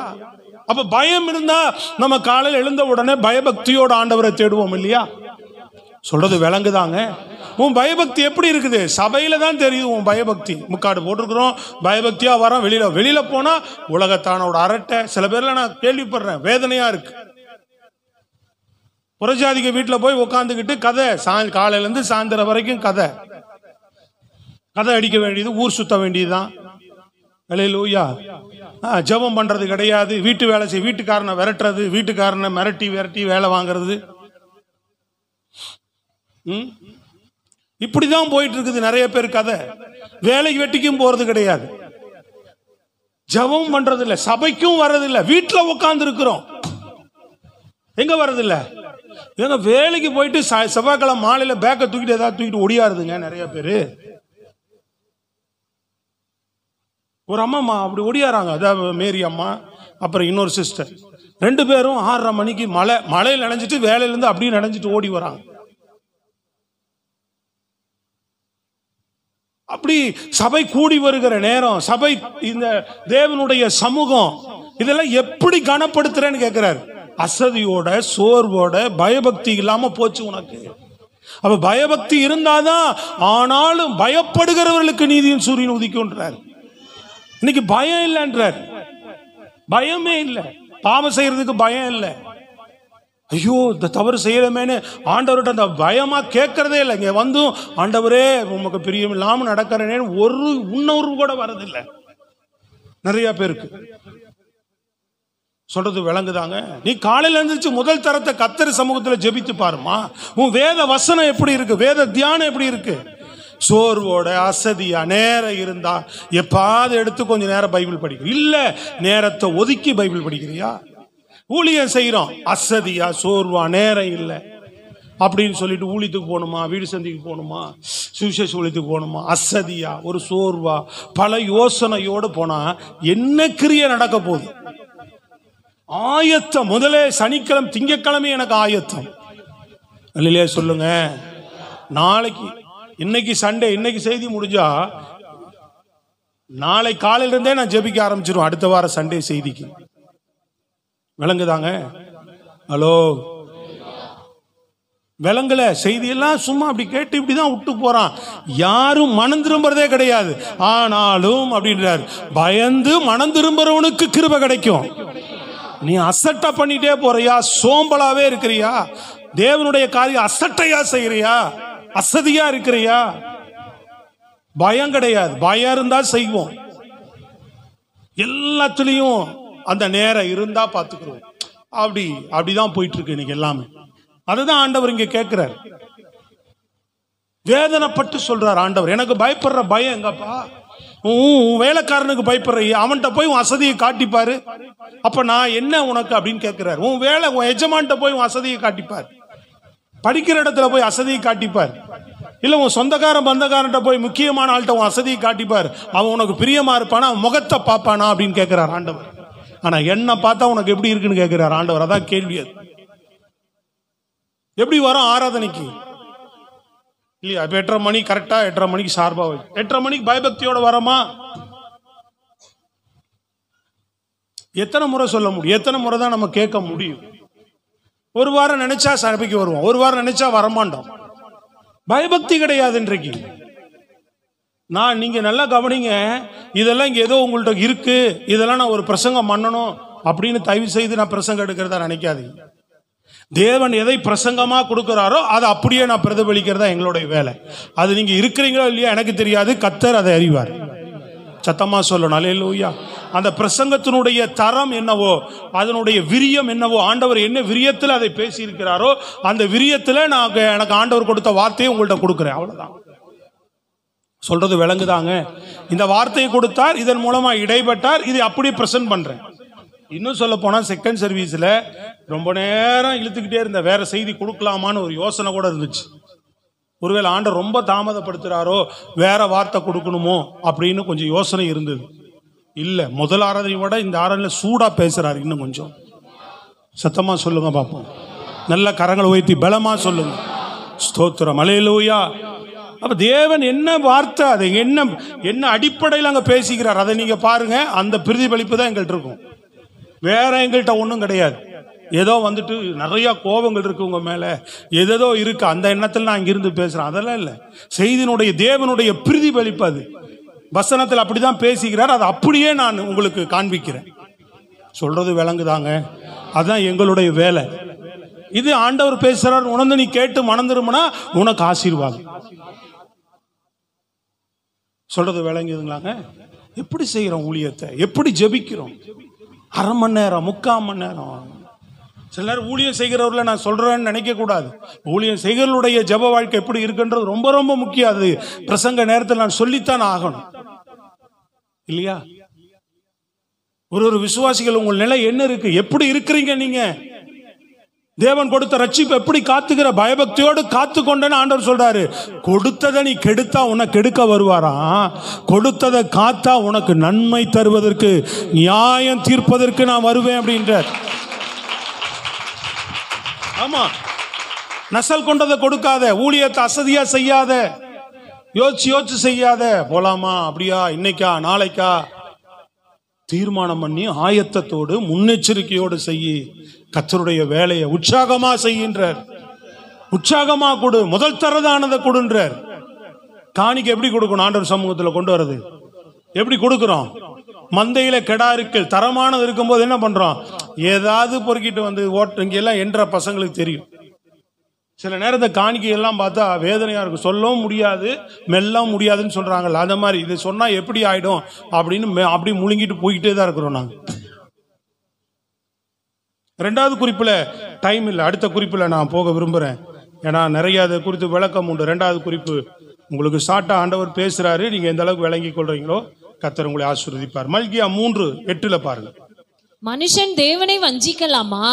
அப்ப பயம் இருந்தா நம்ம காலையில் எழுந்த உடனே பயபக்தியோட ஆண்டவரை தேடுவோம் இல்லையா? சொல்றது விளங்குதாங்க? உன் பயபக்தி எப்படி இருக்குது? சபையில தான் தெரியுது உன் பயபக்தி. முக்காடு போட்டிருக்கிறோம், பயபக்தியா வரோம், வெளியில போனா உலகத்தானோட அரட்டை. சில பேர்ல நான் கேள்விப்படுறேன், வேதனையா இருக்கு. புறஜாதிக வீட்டில் போய் உட்காந்துக்கிட்டு கதை, காலையிலேருந்து சாயந்தரம் வரைக்கும் கதை அடிக்க வேண்டியது, ஊர் சுத்த வேண்டியதுதான். அல்லேலூயா. ஜெபம் பண்றது கிடையாது, வீட்டு வேலை செய்ய, வீட்டுக்காரனை விரட்டுறது, வீட்டுக்காரனை மிரட்டி வேலை வாங்குறது, இப்படிதான் போயிட்டு இருக்குது நிறைய பேர் கதை. வேலைக்கு வெட்டிக்கும் போறது கிடையாது, ஜெபம் பண்றது இல்லை, சபைக்கும் வர்றதில்லை, வீட்டில் உட்கார்ந்து இருக்கிறோம். எங்க வர்றதில்ல? ஏங்க வேலைக்கு போயிட்டு செவ்வாய்க்கிழமை மாலையில பேக்கை தூக்கிட்டு ஏதாவது தூக்கிட்டு ஒடியாருதுங்க நிறைய பேரு. ஒரு அம்மா அப்படி ஒடியாராங்க, அதாவது மேரி அம்மா, அப்புறம் இன்னொரு சிஸ்டர், 2 பேரும் 6:30 மணிக்கு மழையில் நனைஞ்சிட்டு வேலையிலேருந்து அப்படியே நனைஞ்சிட்டு ஓடி வராங்க. அப்படி சபை கூடி வருகிற நேரம், சபை இந்த தேவனுடைய சமூகம் இதெல்லாம் எப்படி கனப்படுத்துறேன்னு கேட்கிறாரு. அசதியோட சோர்வோட பயபக்தி இல்லாம போச்சு உனக்கு. அப்ப பயபக்தி இருந்தாதான், ஆனாலும் பயப்படுகிறவர்களுக்கு நீதியின் சூரியன் உதிக்கும்ன்றார். இன்னைக்கு பயம் இல்லைன்றார், பயமே இல்லை, பாவம் செய்யறதுக்கு பயம் இல்லை. ஐயோ இந்த தவறு செய்யறமேனு ஆண்டவர்கிட்ட அந்த பயமா கேட்கறதே இல்லை. இங்க வந்தும் ஆண்டவரே உமக்கு பிரியம் இல்லாம நடக்கிறேன்னு ஒரு உணர்வு கூட வரதில்லை நிறைய பேருக்கு. சொல்றது விளங்குதாங்க? நீ காலையில எழுந்திருச்சு முதல் தரத்தை கர்த்தர் சமூகத்தில் ஜெபித்து பாருமா. உன் வேத வசனம் எப்படி இருக்கு, வேத தியானம் எப்படி இருக்கு? சோர்வோட அசதியா நேரம் இருந்தா எப்பாவது எடுத்து கொஞ்சம் நேரம் பைபிள் படிக்க, இல்ல நேரத்தை ஒதுக்கி பைபிள் படிக்கிறியா? ஊழியம் செய்யறோம், அசதியா சோர்வா நேரம் இல்லை அப்படின்னு சொல்லிட்டு ஊழியத்துக்கு போகணுமா, வீடு சந்திக்கு போகணுமா, சுவிசேஷ ஊழியத்துக்கு போகணுமா, அசதியா ஒரு சோர்வா பல யோசனையோடு போனா என்ன கிரியை நடக்க போகுது? ஆயத்தம். முதலே சனிக்கிழமை திங்கக்கிழமை எனக்கு ஆயத்தம் இல்லையே சொல்லுங்க. நாளைக்கு, இன்னைக்கு சண்டே, இன்னைக்கு செய்தி முடிஞ்சா நாளை காலையில இருந்தே நான் ஜெபிக்க ஆரம்பிச்சிருவேன் அடுத்த வார சண்டே செய்திக்கு. விளங்குதாங்க? ஹலோ, விளங்கல? செய்தியெல்லாம் சும்மா அப்படி கேட்டு இப்படிதான் விட்டு போறான், யாரும் மனம் திரும்புறதே கிடையாது. ஆனாலும் அப்படின்றார், பயந்து மனம் திரும்புறவனுக்கு கிருபை கிடைக்கும். நீ அசட்டா பண்ணிட்டே போறியா, சோம்பலாவே இருக்கிறியா, தேவனுடைய காரியம் அசட்டையா செய்யறியா, அசதியா இருக்கிறியா? பயம் கிடையாது, பயம் இருந்தா செய்வோம், எல்லாத்துலயும் அந்த நேரம் இருந்தா பாத்துக்கிறோம். அப்படிதான் போயிட்டு இருக்கு இன்னைக்கு எல்லாமே. அதுதான் ஆண்டவர் இங்க கேட்கிறார். வேதனைப்பட்டு சொல்றார் ஆண்டவர், எனக்கு பயப்படுற பயம் எங்கப்பா? வேலைக்காரனுக்கு பயப்படுற, அவன்கிட்ட போய் உன் அசதியை காட்டிப்பாரு, அப்ப நான் என்ன உனக்கு அப்படின்னு கேட்கிறாரு. உன் எஜமான்கிட்ட போய் உன் அசதியை காட்டிப்பார், படிக்கிற இடத்துல போய் அசதியை காட்டிப்பார், இல்ல உன் சொந்தக்காரன் பந்தக்காரன்ட்ட போய் முக்கியமான ஆள்கிட்ட உன் அசதியை காட்டிப்பார், அவன் உனக்கு பிரியமா இருப்பானா, முகத்தை பார்ப்பானா அப்படின்னு கேட்கிறார் ஆண்டவர். ஆனா என்ன பார்த்தா உனக்கு எப்படி இருக்குன்னு கேட்கிறார் ஆண்டவர். அதான் கேள்வி. அது எப்படி வரும் ஆராதனைக்கு இல்லையா? இப்ப 8:30 மணி கரெக்டா 8:30 மணிக்கு சார்பா 8:30 மணிக்கு பயபக்தியோட வரமா? எத்தனை முறை சொல்ல முடியும்? எத்தனை முறை தான் நம்ம கேட்க முடியும்? ஒரு வாரம் நினைச்சா சபைக்கு வருவோம், ஒரு வாரம் நினைச்சா வரமாட்டோம். பயபக்தி கிடையாது இன்றைக்கு. நீங்க நல்லா கவனிங்க, இதெல்லாம் இங்க ஏதோ உங்கள்ட்ட இருக்கு, இதெல்லாம் நான் ஒரு பிரசங்கம் பண்ணணும் அப்படின்னு தயவு செய்து நான் பிரசங்கம் எடுக்கிறதா நினைக்காதீங்க. தேவன் எதை பிரசங்கமா கொடுக்கிறாரோ அதை அப்படியே நான் பிரதிபலிக்கிறதா எங்களுடைய வேலை. அது நீங்க இருக்கிறீங்களோ இல்லையா எனக்கு தெரியாது, கர்த்தர் அதை அறிவார். சத்தமா சொல்லணும் அல்லேலூயா. அந்த பிரசங்கத்தினுடைய தரம் என்னவோ, அதனுடைய விரியம் என்னவோ, ஆண்டவர் என்ன விரியத்தில் அதை பேசியிருக்கிறாரோ அந்த விரியத்தில் நான் எனக்கு ஆண்டவர் கொடுத்த வார்த்தையை உங்கள்கிட்ட கொடுக்குறேன். அவ்வளோதான். சொல்றது விளங்குதாங்க? இந்த வார்த்தையை கொடுத்தார், இதன் மூலமா இடைப்பட்டார், இதை அப்படியே பிரசன்ட் பண்றேன். இன்னும் சொல்ல போனால் செகண்ட் சர்வீஸில் ரொம்ப நேரம் இழுத்துக்கிட்டே இருந்த, வேற செய்தி கொடுக்கலாமான்னு ஒரு யோசனை கூட இருந்துச்சு. ஒருவேளை ஆண்டவர் ரொம்ப தாமதப்படுத்துறாரோ, வேற வார்த்தை கொடுக்கணுமோ அப்படின்னு கொஞ்சம் யோசனை இருந்தது. இல்லை, முதல் ஆராதனை விட இந்த ஆராதனையில் சூடா பேசுறாரு. இன்னும் கொஞ்சம் சத்தமா சொல்லுங்க பார்ப்போம். நல்ல கரங்களை உயர்த்தி பலமா சொல்லுங்க. ஸ்தோத்திரம், அல்லேலூயா. அப்ப தேவன் என்ன வார்த்தை, அதை என்ன அடிப்படையில் அங்கே பேசிக்கிறார் அதை நீங்க பாருங்க. அந்த பிரதிபலிப்பு தான் எங்கள்கிட்ட இருக்கும், வேற எங்கள்கிட்ட ஒன்றும் கிடையாது. ஏதோ வந்துட்டு நிறைய கோபங்கள் இருக்கு உங்க மேல, ஏதோ இருக்கு, அந்த எண்ணத்தில் நான் இங்கிருந்து பேசுறேன், அதெல்லாம் இல்லை. செய்தியினுடைய தேவனுடைய பிரதிபலிப்பு அது. வசனத்தில் அப்படிதான் பேசுகிறார், அதை அப்படியே நான் உங்களுக்கு காண்பிக்கிறேன். சொல்றது விளங்குதாங்க? அதுதான் எங்களுடைய வேலை. இது ஆண்டவர் பேசுறார், உணர்ந்து நீ கேட்டு மணந்துருமனா உனக்கு ஆசீர்வாதம். சொல்றது விளங்குதுங்களாங்க? எப்படி செய்யறோம் ஊழியத்தை, எப்படி ஜெபிக்கிறோம்? அரை மணி நேரம், 3/4 மணி நேரம். சில நேரம் ஊழியம் செய்கிறவர்களை நான் சொல்றேன்னு நினைக்க கூடாது. ஊழியம் செய்கிறவருடைய ஜெப வாழ்க்கை எப்படி இருக்குன்றது ரொம்ப ரொம்ப முக்கியம். அது பிரசங்க நேரத்தில் நான் சொல்லித்தான் ஆகணும், இல்லையா? ஒரு விசுவாசிகள் உங்கள் நிலை என்ன இருக்கு, எப்படி இருக்கிறீங்க நீங்க? தேவன் கொடுத்த ரட்சிப்பு எப்படி காத்துக்கிற, பயபக்தியோடு காத்து கொண்டேன்னு ஆண்டவர் சொல்றாரு. கொடுத்ததை நீ கெடுத்தா உனக்கு கெடுக்க வருவாராம், கொடுத்ததை காத்தா உனக்கு நன்மை தருவதற்கு, நியாயம் தீர்ப்பதற்கு நான் வருவேன் அப்படின்றார். ஆமா, நசல் கொண்டதை கொடுக்காத, ஊழியத்தை அசதியா செய்யாத, யோசிச்சு செய்யாத. போலாமா, அப்படியா, இன்னைக்கா நாளைக்கா, தீர்மானம் பண்ணி ஆயத்தத்தோடு முன்னெச்சரிக்கையோடு செய்யி. கர்த்தருடைய வேலையை உற்சாகமா செய்கின்றார். உற்சாகமா கொடு, முதல் தரதானதை கொடுன்றார். காணிக்கை எப்படி கொடுக்கணும்? ஆண்டவர் சமூகத்தில் கொண்டு வரது எப்படி கொடுக்கிறோம்? மந்தையில கெடாருக்கள் தரமானது இருக்கும்போது என்ன பண்றோம்? ஏதாவது பொறுக்கிட்டு வந்து ஓட்டுங்கெல்லாம் என்ற பசங்களுக்கு தெரியும். சில நேரத்தை காணிக்கை எல்லாம் பார்த்தா வேதனையா இருக்கும், சொல்லவும் முடியாது, மெல்லவும் முடியாதுன்னு சொல்றாங்கல்ல, அந்த மாதிரி இதை சொன்னா எப்படி ஆயிடும் அப்படின்னு அப்படி முழுங்கிட்டு போய்கிட்டே தான் இருக்கிறோம் நாங்க. ரெண்டாவது குறிப்பில் டைம் இல்லை, அடுத்த குறிப்பில் நான் போக விரும்புகிறேன். ஏன்னா நிறைய அதை குறித்து விளக்கம் உண்டு. ரெண்டாவது குறிப்பு உங்களுக்கு ஷார்ட்டா ஆண்டவர் பேசுறாரு, நீங்க எந்த அளவுக்கு விளங்கி கொள்றீங்களோ கர்த்தர் உங்களை ஆசீர்வதிப்பார். மல்கியா 3:8 பாருங்க. மனுஷன் தேவனை வஞ்சிக்கலாமா?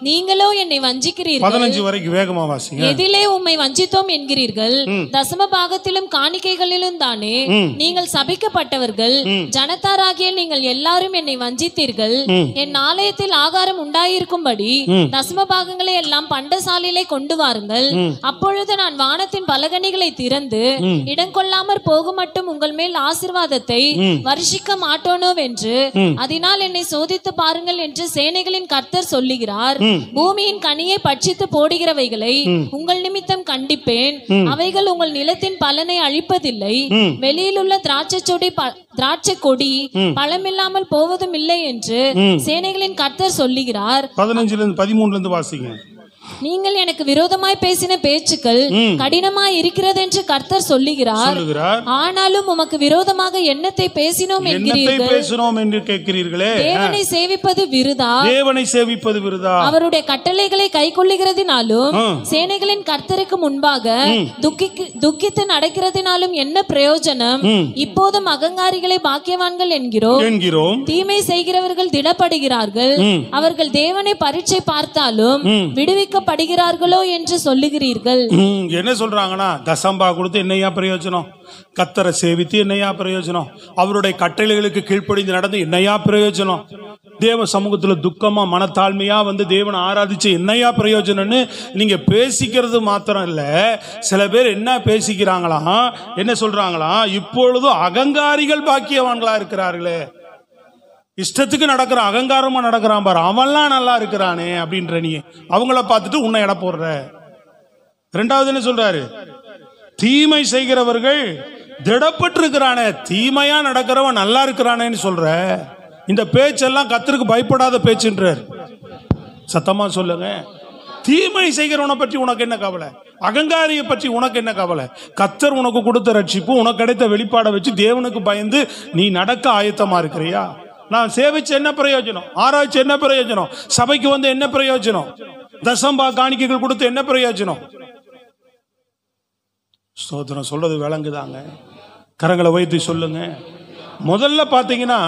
நீங்களோ என்னை வஞ்சிக்கிறீர்கள். 15 வரைக்கும் வேகமா வாசிங்க. எதிலே உம்மை வஞ்சித்தோம் என்கிறீர்கள்? தசம பாகத்திலும் காணிக்கைகளிலும் தானே நீங்கள் சபிக்கப்பட்டவர்கள். ஜனத்தாராகிய நீங்கள் எல்லாரும் என்னை வஞ்சித்தீர்கள். என் ஆலயத்தில் ஆகாரம் உண்டாயிருக்கும்படி தசம பாகங்களை எல்லாம் பண்டசாலையிலே கொண்டு வாருங்கள். அப்பொழுது நான் வானத்தின் பலகணிகளை திறந்து இடங்கொள்ளாமற் போகும் மட்டும் உங்கள் மேல் ஆசீர்வாதத்தை வருஷிக்க மாட்டோனோவென்று அதனால் என்னை சோதித்து பாருங்கள் என்று சேனைகளின் கர்த்தர் சொல்லுகிறார். பூமியின் கனியை பட்சித்து போடுகிறவைகளை உங்கள் நிமித்தம் கண்டிப்பேன். அவைகள் உங்கள் நிலத்தின் பலனை அழிப்பதில்லை. வெளியில் உள்ள திராட்சை கொடி பழமில்லாமல் போவதும் இல்லை என்று சேனைகளின் கர்த்தர் சொல்லுகிறார். 15-13 வாசிங்க. நீங்கள் எனக்கு விரோதமாய் பேசின பேச்சுக்கள் கடினமாய் இருக்கிறது என்று கர்த்தர் சொல்லுகிறார். ஆனாலும் உமக்கு விரோதமாக எண்ணத்தை பேசினோம் என்று கேட்கிறீர்களே. தேவனை சேவிப்பது விருதா, தேவனை சேவிப்பது விருதா. அவருடைய கட்டளைகளை கைக்கொள்ளுகிறதினாலும் சேனைகளின் கர்த்தருக்கு முன்பாக துக்கித்து நடக்கிறதினாலும் என்ன பிரயோஜனம்? இப்போதும் அகங்காரிகளை பாக்கியவான்கள் என்கிறோம். தீமை செய்கிறவர்கள் திடப்படுகிறார்கள். அவர்கள் தேவனை பரீட்சை பார்த்தாலும் விடுவிக்க படுகிறார்களோ என்று சொல்லுகிறீர்கள். என்ன சொல்றாங்கன்னா, தசம்பா கொடுத்து என்னையா பிரயோஜனம்? கர்த்தரை சேவித்து என்னையா பிரயோஜனம்? அவருடைய கட்டளைகளுக்கு கீழ்ப்படிந்து நடந்து என்னையா பிரயோஜனம்? தேவ சமூகத்தில் துக்கமா மனத்தாழ்மையா வந்து தேவனை ஆராதிச்சு என்னையா பிரயோஜனம்னு நீங்க பேசிக்கிறது மாத்திரம் இல்ல, சில பேர் என்ன பேசிக்கிறாங்களாம், என்ன சொல்றாங்களாம், இப்பொழுதும் அகங்காரிகள் பாக்கியவான்களா இருக்கிறார்களே. இஷ்டத்துக்கு நடக்கிறான், அகங்காரமா நடக்கிறான் பாரு, அவன்லாம் நல்லா இருக்கிறானே அப்படின்ற நீ அவங்கள பார்த்துட்டு உன்னை எடை போடுற. ரெண்டாவது என்ன சொல்றாரு? தீமை செய்கிறவர்கள் திடப்பட்டு இருக்கிறானே, தீமையா நடக்கிறவன் நல்லா இருக்கிறானேன்னு சொல்ற. இந்த பேச்செல்லாம் கர்த்தருக்கு பயப்படாத பேச்சுன்றார். சத்தமா சொல்லுங்க. தீமை செய்கிறவனை பற்றி உனக்கு என்ன கவலை? அகங்காரியை பற்றி உனக்கு என்ன கவலை? கர்த்தர் உனக்கு கொடுத்த ரட்சிப்பு, உனக்கு கிடைத்த வெளிப்பாடை வச்சு தேவனுக்கு பயந்து நீ நடக்க ஆயத்தமா இருக்கிறியா? நான் சேவிச்சு என்ன பிரயோஜனம்? ஆராய்ச்சி என்ன பிரயோஜனம்? சபைக்கு வந்து என்ன பிரயோஜனம்? தசம்பா காணிக்கைகள் கொடுத்து என்ன பிரயோஜனம்? ஸ்தோத்திரம். சொல்றது விளங்குதாங்க? கரங்களை வைத்து சொல்லுங்க. முதல்ல பார்த்தீங்கன்னா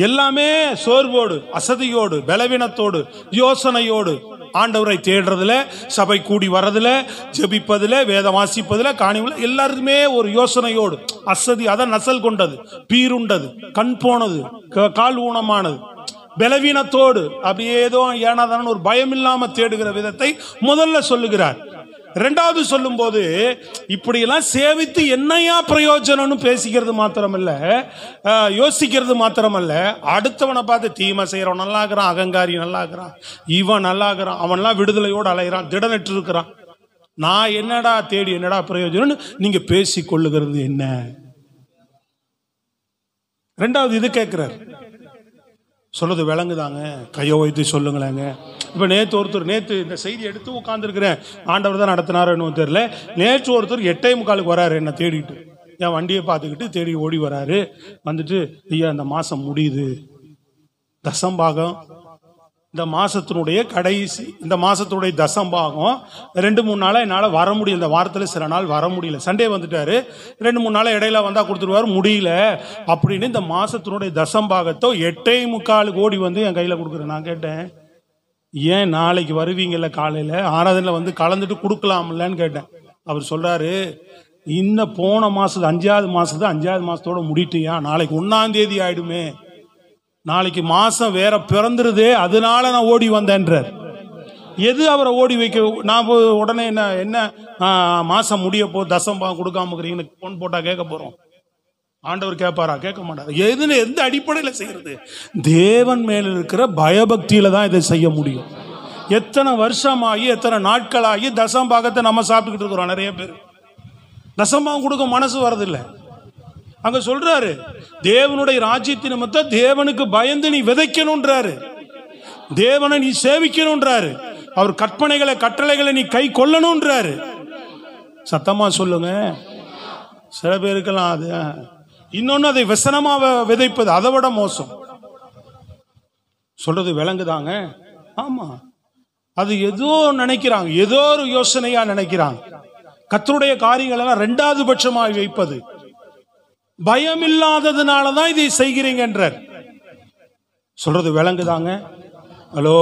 எல்லாமே சோர்வோடு, அசதியோடு, பலவீனத்தோடு, யோசனையோடு ஆண்டவரை தேடுறதுல, சபை கூடி வர்றதுல, ஜெபிப்பதில், வேதம் வாசிப்பதில், காணிவில் எல்லாருக்குமே ஒரு யோசனையோடு, அசதி, அதான் நசல் கொண்டது, பீருண்டது, கண் போனது, கால் ஊனமானது, பலவீனத்தோடு அப்படியே ஏதோ ஏனாதான ஒரு பயம் இல்லாம தேடுகிற விதத்தை முதல்ல சொல்லுகிறார். ரெண்டாவது சொல்லும் போது இப்படியெல்லாம் சேவித்து என்னையா பிரயோஜனம்னு பேசிக்கிறது மாத்திரமல்ல, யோசிக்கிறது மாத்திரமல்ல, அடுத்தவனை பார்த்து தீமை செய்யறவன் நல்லா இருக்கிறான், அகங்காரி நல்லா இருக்கிறான், இவன் நல்லா இருக்கிறான், அவன்லாம் விடுதலையோடு அலைகிறான், திடனற்று இருக்கிறான், நான் என்னடா தேடி என்னடா பிரயோஜனம்னு நீங்க பேசி கொள்ளுகிறது என்ன? ரெண்டாவது இது கேட்கிறார். சொல்றது விளங்குதாங்க? கையை வைத்து சொல்லுங்களேங்க. இப்போ நேற்று இந்த செய்தி எடுத்து உட்காந்துருக்கிறேன், ஆண்டவர் தான் நடத்தினாருன்னு தெரியல. நேற்று ஒருத்தர் 8:45 வராரு என்னை தேடிட்டு, என் வண்டியை பார்த்துக்கிட்டு தேடி ஓடி வராரு. வந்துட்டு, ஐயா இந்த மாதம் முடியுது, தசம்பாகம் இந்த மாதத்தினுடைய கடைசி, இந்த மாதத்தினுடைய தசம்பாகம் 2-3 நாளாக என்னால் வர முடியல, இந்த வாரத்தில் சில நாள் வர முடியல, சண்டே வந்துட்டாரு, 2-3 நாள் இடையில வந்தால் கொடுத்துருவார், முடியல அப்படின்னு இந்த மாதத்தினுடைய தசம்பாகத்தை 8:45 ஓடி வந்து என் கையில் கொடுக்குறேன். நான் கேட்டேன், ஏன் நாளைக்கு வருவீங்கல்ல காலையில் ஆராதனையில் வந்து கலந்துட்டு கொடுக்கலாம்லன்னு கேட்டேன். அவர் சொல்கிறாரு, இன்னும் போன மாதத்து 5வது மாதத்தோட முடிட்டியா, நாளைக்கு 1ஆம் தேதி ஆயிடுமே, நாளைக்கு மாதம் வேற பிறந்துருதே, அதனால நான் ஓடி வந்தேன்றார். எது அவரை ஓடி வைக்க? நான் உடனே என்ன மாதம் முடிய போ தசம்பாகம் கொடுக்காம இருக்கிறீங்கன்னு ஃபோன் போட்டால் கேட்க போகிறோம்? ஆண்டவர் கேட்பாரா? கேட்க மாட்டார். எந்த அடிப்படையில் செய்யறது? தேவன் மேல இருக்கிற பயபக்தியில தான் இதை செய்ய முடியும். எத்தனை வருஷமாகி, எத்தனை நாட்களாகி தசம்பாகத்தை நம்ம சாப்பிட்டுக்கிட்டு இருக்கிறோம். நிறைய பேர் தசம்பாகம் கொடுக்க மனசு வரதில்லை. அங்க சொல்றாரு, தேவனுடைய ராஜ்யத்தின் நிமித்தம் தேவனுக்கு பயந்து நீ விதைக்கணும்ன்றாரு, தேவனை நீ சேவிக்கணும்ன்றாரு, அவர் கற்பனைகளை கட்டளைகளை நீ கை கொள்ளணும்ன்றாரு. சத்தமா சொல்லுங்க. சில பேருக்கெல்லாம் அது இன்னொன்னு, அதை வசனமா விதைப்பது அதை விட மோசம். சொல்றது விளங்குதாங்க? ஆமா, அது ஏதோ நினைக்கிறாங்க, ஏதோ ஒரு யோசனையா நினைக்கிறாங்க. கர்த்தருடைய காரியங்கள் எல்லாம் 2வது பட்சமாக வைப்பது, பயம் இல்லாததுனாலதான் இதை செய்கிறீங்க என்றார். சொல்றது விளங்குதாங்க? ஹலோ,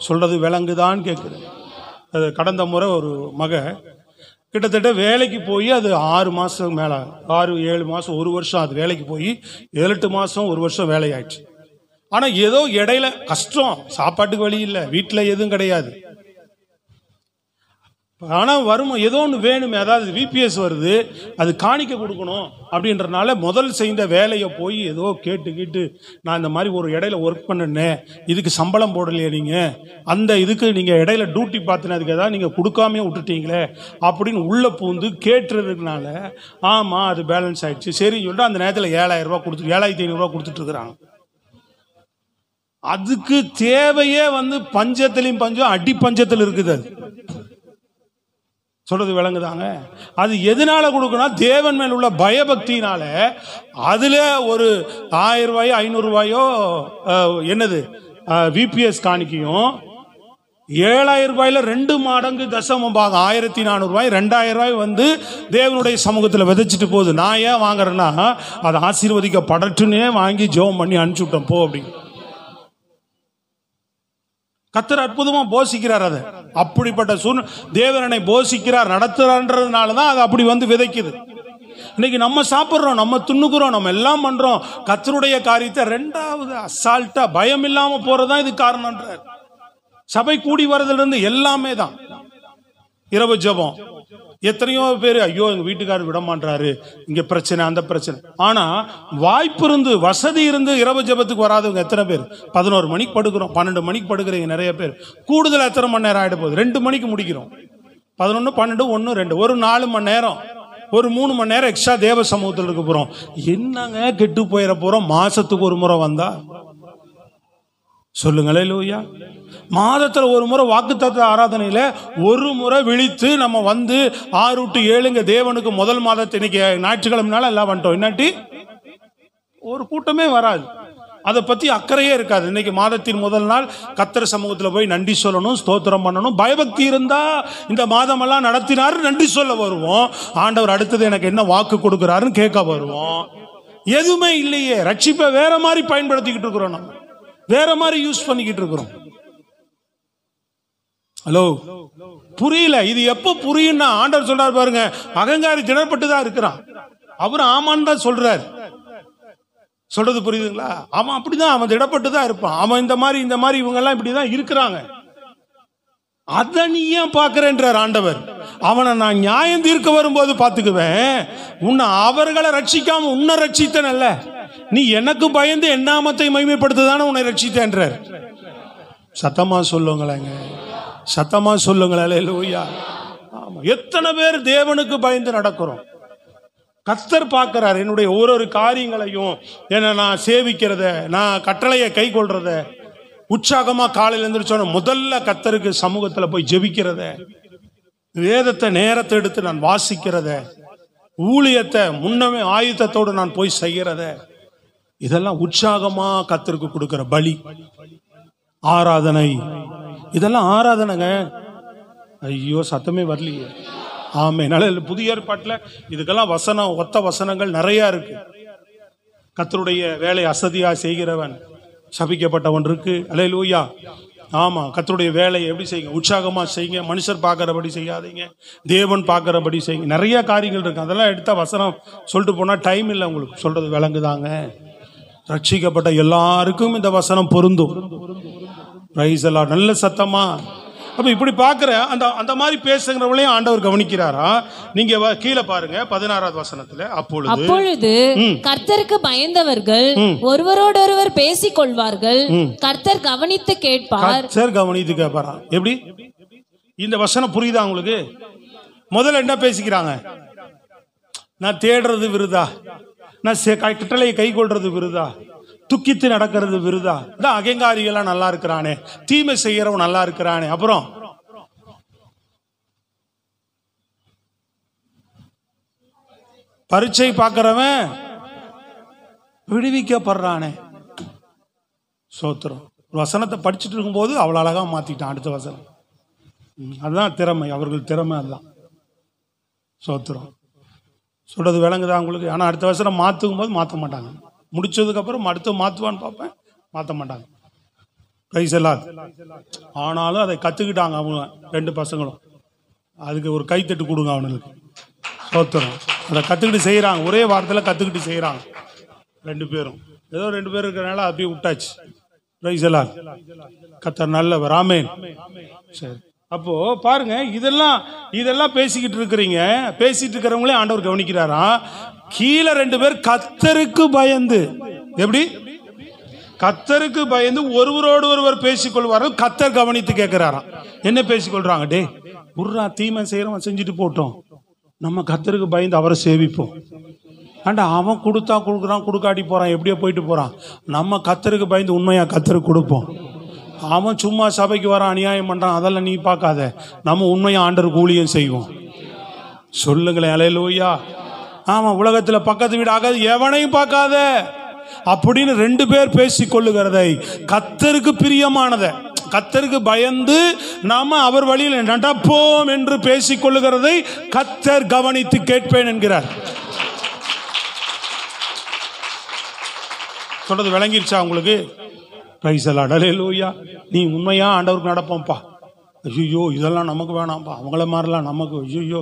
சொல்றது விளங்குதான்னு கேட்குறேன். அது கடந்த முறை ஒரு கிட்டத்தட்ட வேலைக்கு போய் அது 6 மாதம் மேலே, 6-7 மாதம், 1 வருஷம் அது வேலைக்கு போய் 7-8 மாதம் 1 வருஷம் வேலையாயிடுச்சு. ஆனால் ஏதோ இடையில கஷ்டம், சாப்பாட்டுக்கு வழி இல்லை, வீட்டில் எதுவும் கிடையாது. ஆனால் வரும் ஏதோ ஒன்று வேணுமே, அதாவது விபிஎஸ் வருது, அது காணிக்க கொடுக்கணும் அப்படின்றனால முதல் செய்த வேலையை போய் ஏதோ கேட்டு நான் இந்த மாதிரி ஒரு இடையில ஒர்க் பண்ணேன், இதுக்கு சம்பளம் போடலையே நீங்கள், அந்த இதுக்கு நீங்கள் இடையில டியூட்டி பார்த்தினதுக்கு ஏதாவது நீங்கள் கொடுக்காமே விட்டுட்டீங்களே அப்படின்னு உள்ளே பூந்து கேட்டுறதுனால, ஆமாம் அது பேலன்ஸ் ஆயிடுச்சு சரின்னு சொல்லிட்டு அந்த நேரத்தில் 7,000 ரூபா கொடுத்து 7,500 கொடுத்துட்டு இருக்கிறாங்க. அதுக்கு தேவையே பஞ்சத்திலையும் பஞ்சம், அடி பஞ்சத்தில் இருக்குது. அது சொல்றது விளங்குதாங்க? அது எதனால கொடுக்கணும்? தேவன் மேல் உள்ள பயபக்தினால. அதுல ஒரு 1000 ரூபாயோ 500 ரூபாயோ என்னது விபிஎஸ் காணிக்கையும், 7,000 ரூபாயில 2 மடங்கு தசமம் பாகம் 1,400 ரூபாய், 2,000 ரூபாய் தேவனுடைய சமூகத்தில் விதைச்சிட்டு போகுது. நான் ஏன் வாங்குறேன்னா, அதை ஆசீர்வதிக்கப்படட்டுன்னே வாங்கி ஜெபம் பண்ணி அனுப்பிச்சு விட்டேன் போ அப்படின்னு. கர்த்தர் அற்புதமா போஷிக்கிறார். அதை அப்படிப்பட்ட தேவனை போஷிக்கிறார், நடத்துறான்றதுனால தான் அது அப்படி விதைக்குது. இன்னைக்கு நம்ம சாப்பிட்றோம், நம்ம துண்ணுக்குறோம், நம்ம எல்லாம் பண்றோம், கர்த்தருடைய காரியத்தை 2வது அசால்ட்டா பயம் இல்லாம போறதுதான் இது காரணம்ன்றார். சபை கூடி வரதுல இருந்து எல்லாமே தான். இரவு ஜெபம், எத்தனையோ பேர் ஐயோ எங்க வீட்டுக்காரர் விட மாட்டாரு, இங்க பிரச்சனை அந்த பிரச்சனை. ஆனா வாய்ப்பு இருந்து வசதி இருந்து இரவு ஜெபத்துக்கு வராதவங்க எத்தனை பேர்? 11 மணிக்கு படுக்கிறோம், 12 மணிக்கு படுக்கிறீங்க நிறைய பேர். கூடுதல் எத்தனை மணி நேரம் ஆயிட போகுது? 2 மணிக்கு முடிக்கிறோம். 11, 12, 1, 2, ஒரு 4 மணி நேரம், ஒரு 3 மணி நேரம் எக்ஸ்ட்ரா தேவ சமூகத்தில் இருக்க போறோம். என்னங்க கெட்டு போயிட போறோம்? மாசத்துக்கு ஒரு முறை வந்தா சொல்லுங்களே லூயா. மாதத்தில் ஒரு முறை வாக்குத்தத்த ஆராதனையில் ஒரு முறை விழித்து நம்ம வந்து 6 to 7 தேவனுக்கு முதல் மாதத்தை இன்னைக்கு ஞாயிற்றுக்கிழமைனால எல்லாம் வந்துட்டோம். இன்னாட்டி ஒரு கூட்டமே வராது, அதை பற்றி அக்கறையே இருக்காது. இன்னைக்கு மாதத்தின் முதல் நாள் கர்த்தர் சமூகத்தில் போய் நன்றி சொல்லணும், ஸ்தோத்திரம் பண்ணணும். பயபக்தி இருந்தால் இந்த மாதமெல்லாம் நடத்தினாரு நன்றி சொல்ல வருவோம். ஆண்டவர் அடுத்தது எனக்கு என்ன வாக்கு கொடுக்குறாருன்னு கேட்க வருவோம். எதுவுமே இல்லையே. ரட்சிப்பை வேற மாதிரி பயன்படுத்திக்கிட்டு இருக்கிறோம், நம்ம வேற மாதிரி யூஸ் பண்ணிக்கிட்டு இருக்கிறோம். ஹலோ, புரியல. இது எப்போ புரியும்னா ஆண்டவர் சொல்றாரு பாருங்க, அகங்காரி திடப்பட்டு தான் இருக்கிறான். அவரு ஆமான்னு தான் சொல்றாரு. சொல்றது புரியுதுங்களா? அவன் அப்படிதான், அவன் திடப்பட்டு தான் இருப்பான். அவன் இந்த மாதிரி இவங்க எல்லாம் இப்படிதான் இருக்கிறாங்க. அத நீ ஏன் பாக்குறேன்றார் ஆண்டவர். அவனை நான் நியாயம் தீர்க்க வரும்போது பாத்துக்குவேன். உன்னை அவர்களை ரட்சிக்காம உன்னை ரட்சித்தனல்ல, நீ எனக்கு பயந்து என் நாமத்தை மகிமைப்படுத்ததானே உன்னை ரட்சித்தேன்றார். சத்தமா சொல்லுங்களேங்க, சத்தமா சொல்லுங்களே. அல்லேலூயா. ஆமா, எத்தனை பேர் தேவனுக்கு பயந்து நடக்கிறோம். கர்த்தர் பார்க்கிறார் என்னுடைய ஒரு காரியங்களையும். என்ன நான் சேவிக்கிறத, நான் கட்டளையை கை கொள்றத, உற்சாகமா காலையில் எழுந்திரிச்சோன்னு முதல்ல கர்த்தருக்கு சமூகத்தில் போய் ஜெபிக்கிறத, வேதத்தை நேரத்தை எடுத்து நான் வாசிக்கிறத, ஊழியத்தை முன்னமே ஆயுதத்தோடு நான் போய் செய்கிறத, இதெல்லாம் உற்சாகமா கர்த்தருக்கு கொடுக்கிற பலி, ஆராதனை. இதெல்லாம் ஆராதனைங்க. ஐயோ, சத்தமே வரலையே. ஆமே. நல்ல புதிய ஏற்பாட்டில் இதுக்கெல்லாம் வசனம், ஒத்த வசனங்கள் நிறைய இருக்கு. கர்த்தருடைய வேலை அசதியா செய்கிறவன் சபிக்கப்பட்டவன் இருக்கு. அல்லேலூயா. ஆமா, கர்த்தருடைய வேலையை எப்படி செய்யுங்க? உற்சாகமா செய்யுங்க. மனுஷர் பார்க்கிறபடி செய்யாதீங்க, தேவன் பார்க்கிறபடி செய்யுங்க. நிறைய காரியங்கள் இருக்கு. அதெல்லாம் எடுத்த வசனம் சொல்லிட்டு போனா டைம் இல்லை உங்களுக்கு. சொல்றது விளங்குதாங்க? ரட்சிக்கப்பட்ட எல்லாருக்கும் இந்த வசனம் பொருந்தும். பிரைஸ் எல்லாம் நல்ல சத்தமா. அப்ப இப்படி பார்க்கிற அந்த மாதிரி பேசுகிறவங்களையும் ஆண்டவர் கவனிக்கிறாரா? நீங்க கீழே பாருங்க 16வது வசனத்துல, அப்பொழுது கர்த்தருக்கு பயந்தவர்கள் ஒருவரோடொருவர் பேசிக் கொள்வார்கள், கர்த்தர் கவனித்து கேட்பார். கர்த்தர் கவனித்து கேட்பாரா? எப்படி? இந்த வசனம் புரியுதா உங்களுக்கு? முதல்ல என்ன பேசிக்கிறாங்க? நான் தேடுறது விருதா, நான் கட்டளையை கை கொள்றது விருதா, துக்கித்து நடக்கிறது விருதா, இந்த அகங்காரிகள்லாம் நல்லா இருக்கிறானே, தீமை செய்யறவன் நல்லா இருக்கிறானே, அப்புறம் பரீட்சை பார்க்கிறவன் விடுவிக்கப்படுறானே. சோத்திரம். வசனத்தை படிச்சுட்டு இருக்கும்போது அவ்வளோ அழகா மாத்திட்டான் அடுத்த வசனம். அதுதான் திறமை, அவர்கள் திறமை அதுதான். சோத்திரம். சொல்றது விளங்குதா உங்களுக்கு? ஆனால் அடுத்த வசனம் மாற்றும் போது மாற்ற மாட்டாங்க. முடிச்சதுக்கு அப்புறம் அடுத்து மாற்றுவான்னு பார்ப்பேன், மாற்ற மாட்டாங்க. பிரைஸ் எல்லாம். ஆனாலும் அதை கற்றுக்கிட்டாங்க அவங்க 2 பசங்களும். அதுக்கு ஒரு கைத்தட்டு கொடுங்க அவனுக்கு. சோத்திரம். அதை கற்றுக்கிட்டு செய்கிறாங்க. ஒரே வாரத்தில் கற்றுக்கிட்டு செய்கிறாங்க 2 பேரும். ஏதோ 2 பேர் இருக்கிறனால அப்படியே விட்டாச்சு. பிரைஸ் எல்லாம். கர்த்தர் நல்லவர். ஆமென். சரி, அப்போ பாருங்க, இதெல்லாம் பேசிக்கிட்டு இருக்கிறீங்க. பேசிட்டு இருக்கிறவங்களே ஆண்டவர் கவனிக்கிறாரா? கீழே 2 பேர் கர்த்தருக்கு பயந்து, எப்படி? கர்த்தருக்கு பயந்து ஒருவரோடு ஒருவர் பேசிக்கொள்வார்கள். கர்த்தர் கவனித்து கேட்கிறாராம். என்ன பேசிக்கொள்றாங்க? டே உர்ரா, தீமை செய்யறவன் செஞ்சுட்டு போட்டோம், நம்ம கர்த்தருக்கு பயந்து அவரை சேவிப்போம். ஆண்டா, அவன் கொடுத்தா கொடுக்குறான், கொடுக்காட்டி போறான், எப்படியோ போயிட்டு போறான். நம்ம கர்த்தருக்கு பயந்து உண்மையா கர்த்தருக்கு கொடுப்போம். அவன் சும்மா சபைக்கு வரான், அநியாயம் பண்றான், அதெல்லாம் நீ பார்க்காத. நம்ம உண்மையா ஆண்டருக்கு ஊழியம் செய்வோம். சொல்லுங்களேன். அல்லேலூயா. ஆமா, உலகத்தில் பக்கத்து வீடு ஆகாது, எவனையும் பார்க்காத அப்படின்னு 2 பேர் பேசிக் கொள்ளுகிறதை, கர்த்தருக்கு பிரியமானதை, கர்த்தருக்கு பயந்து நாம அவர் வழியில் நடப்போம் என்று பேசிக் கொள்ளுகிறதை கர்த்தர் கவனித்து கேட்பேன் என்கிறார். சொல்றது விளங்கிருச்சா உங்களுக்கு? பிரைஸ் எல்லாம். அல்லேலூயா. நீ உண்மையா ஆண்டவருக்கு நடப்போம்ப்பா. ஐயோ, இதெல்லாம் நமக்கு வேணாம்ப்பா, அவங்கள மாதிரிலாம் நமக்கு. ஐயோ,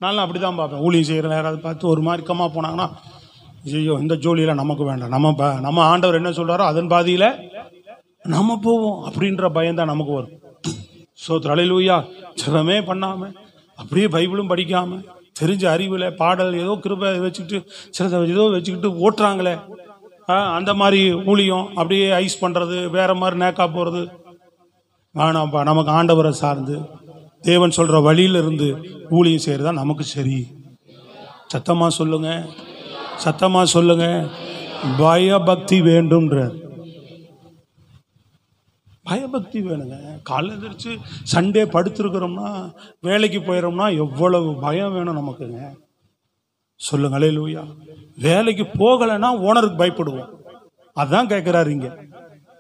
நான்லாம் அப்படி தான் பார்ப்பேன். ஊழியம் செய்கிற யாராவது பார்த்து ஒரு மாதிரி கம்மா போனாங்கன்னா, ஐயோ இந்த ஜோலியெல்லாம் நமக்கு வேண்டாம், நம்ம ஆண்டவர் என்ன சொல்கிறாரோ அதன் பாதியில் நம்ம போவோம் அப்படின்ற பயம்தான் நமக்கு வரும். சோத்திரம். அல்லேலூயா. ஜெபமே பண்ணாமல், அப்படியே பைபிளும் படிக்காமல், தெரிஞ்ச அறிவில் பாடல் ஏதோ கிருபை வச்சுக்கிட்டு, சிலதை ஏதோ வச்சுக்கிட்டு ஓட்டுறாங்களே, அந்த மாதிரி ஊழியம் அப்படியே ஐஸ் பண்ணுறது, வேற மாதிரி நேக்கா போகிறது வேணாம்ப்பா. நமக்கு ஆண்டவரை சார்ந்து தேவன் சொல்கிற வழியிலிருந்து ஊழியம் செய்கிறது தான் நமக்கு சரி. சத்தமாக சொல்லுங்க, சத்தமாக சொல்லுங்க. பயபக்தி வேண்டும்ன்ற. பயபக்தி வேணுங்க. காலைல எந்திரிச்சு சண்டே படுத்துருக்கிறோம்னா, வேலைக்கு போயிடறோம்னா எவ்வளவு பயம் வேணும் நமக்குங்க. சொல்லுங்க அல்லேலூயா. வேலைக்கு போகலைன்னா ஓனருக்கு பயப்படுவோம். அதான் கேட்குறாரு இங்கே.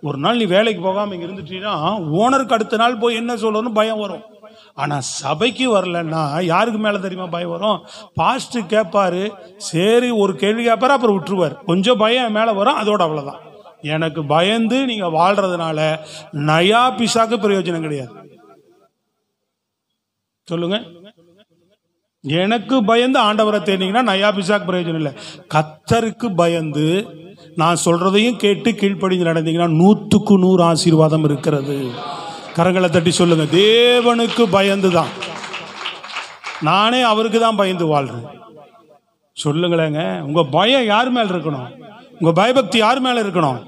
ஒரு நாள் நீ வேலைக்கு போகாமல் இங்கே இருந்துட்டீங்கன்னா ஓனருக்கு அடுத்த நாள் போய் என்ன சொல்லணும்னு பயம் வரும். ஆனால் சபைக்கு வரலன்னா யாருக்கு மேலே தெரியுமா பயம் வரும்? பாஸ்ட்டு கேட்பாரு, சரி ஒரு கேள்வி கேட்பாரு, அப்புறம் விட்டுருவார். கொஞ்சம் பயம் மேலே வரும், அதோட அவ்வளோதான். எனக்கு பயந்து நீங்கள் வாழ்றதுனால நயா பிசாக்கு பிரயோஜனம் கிடையாது. சொல்லுங்க. எனக்கு பயந்து ஆண்டவரை தேடிங்கன்னா நயா பிசாக்கு பிரயோஜனம் இல்லை. கர்த்தருக்கு பயந்து நான் சொல்றதையும் கேட்டு கீழ்ப்படிந்து நடந்தீங்கன்னா 100க்கு 100 ஆசீர்வாதம் இருக்கிறது. கரங்களை தட்டி சொல்லுங்க, தேவனுக்கு பயந்து தான். நானே அவருக்கு தான் பயந்து வாழ்றேன். சொல்லுங்களேங்க, உங்க பயம் யார் மேல இருக்கணும்? உங்க பயபக்தி யார் மேல இருக்கணும்?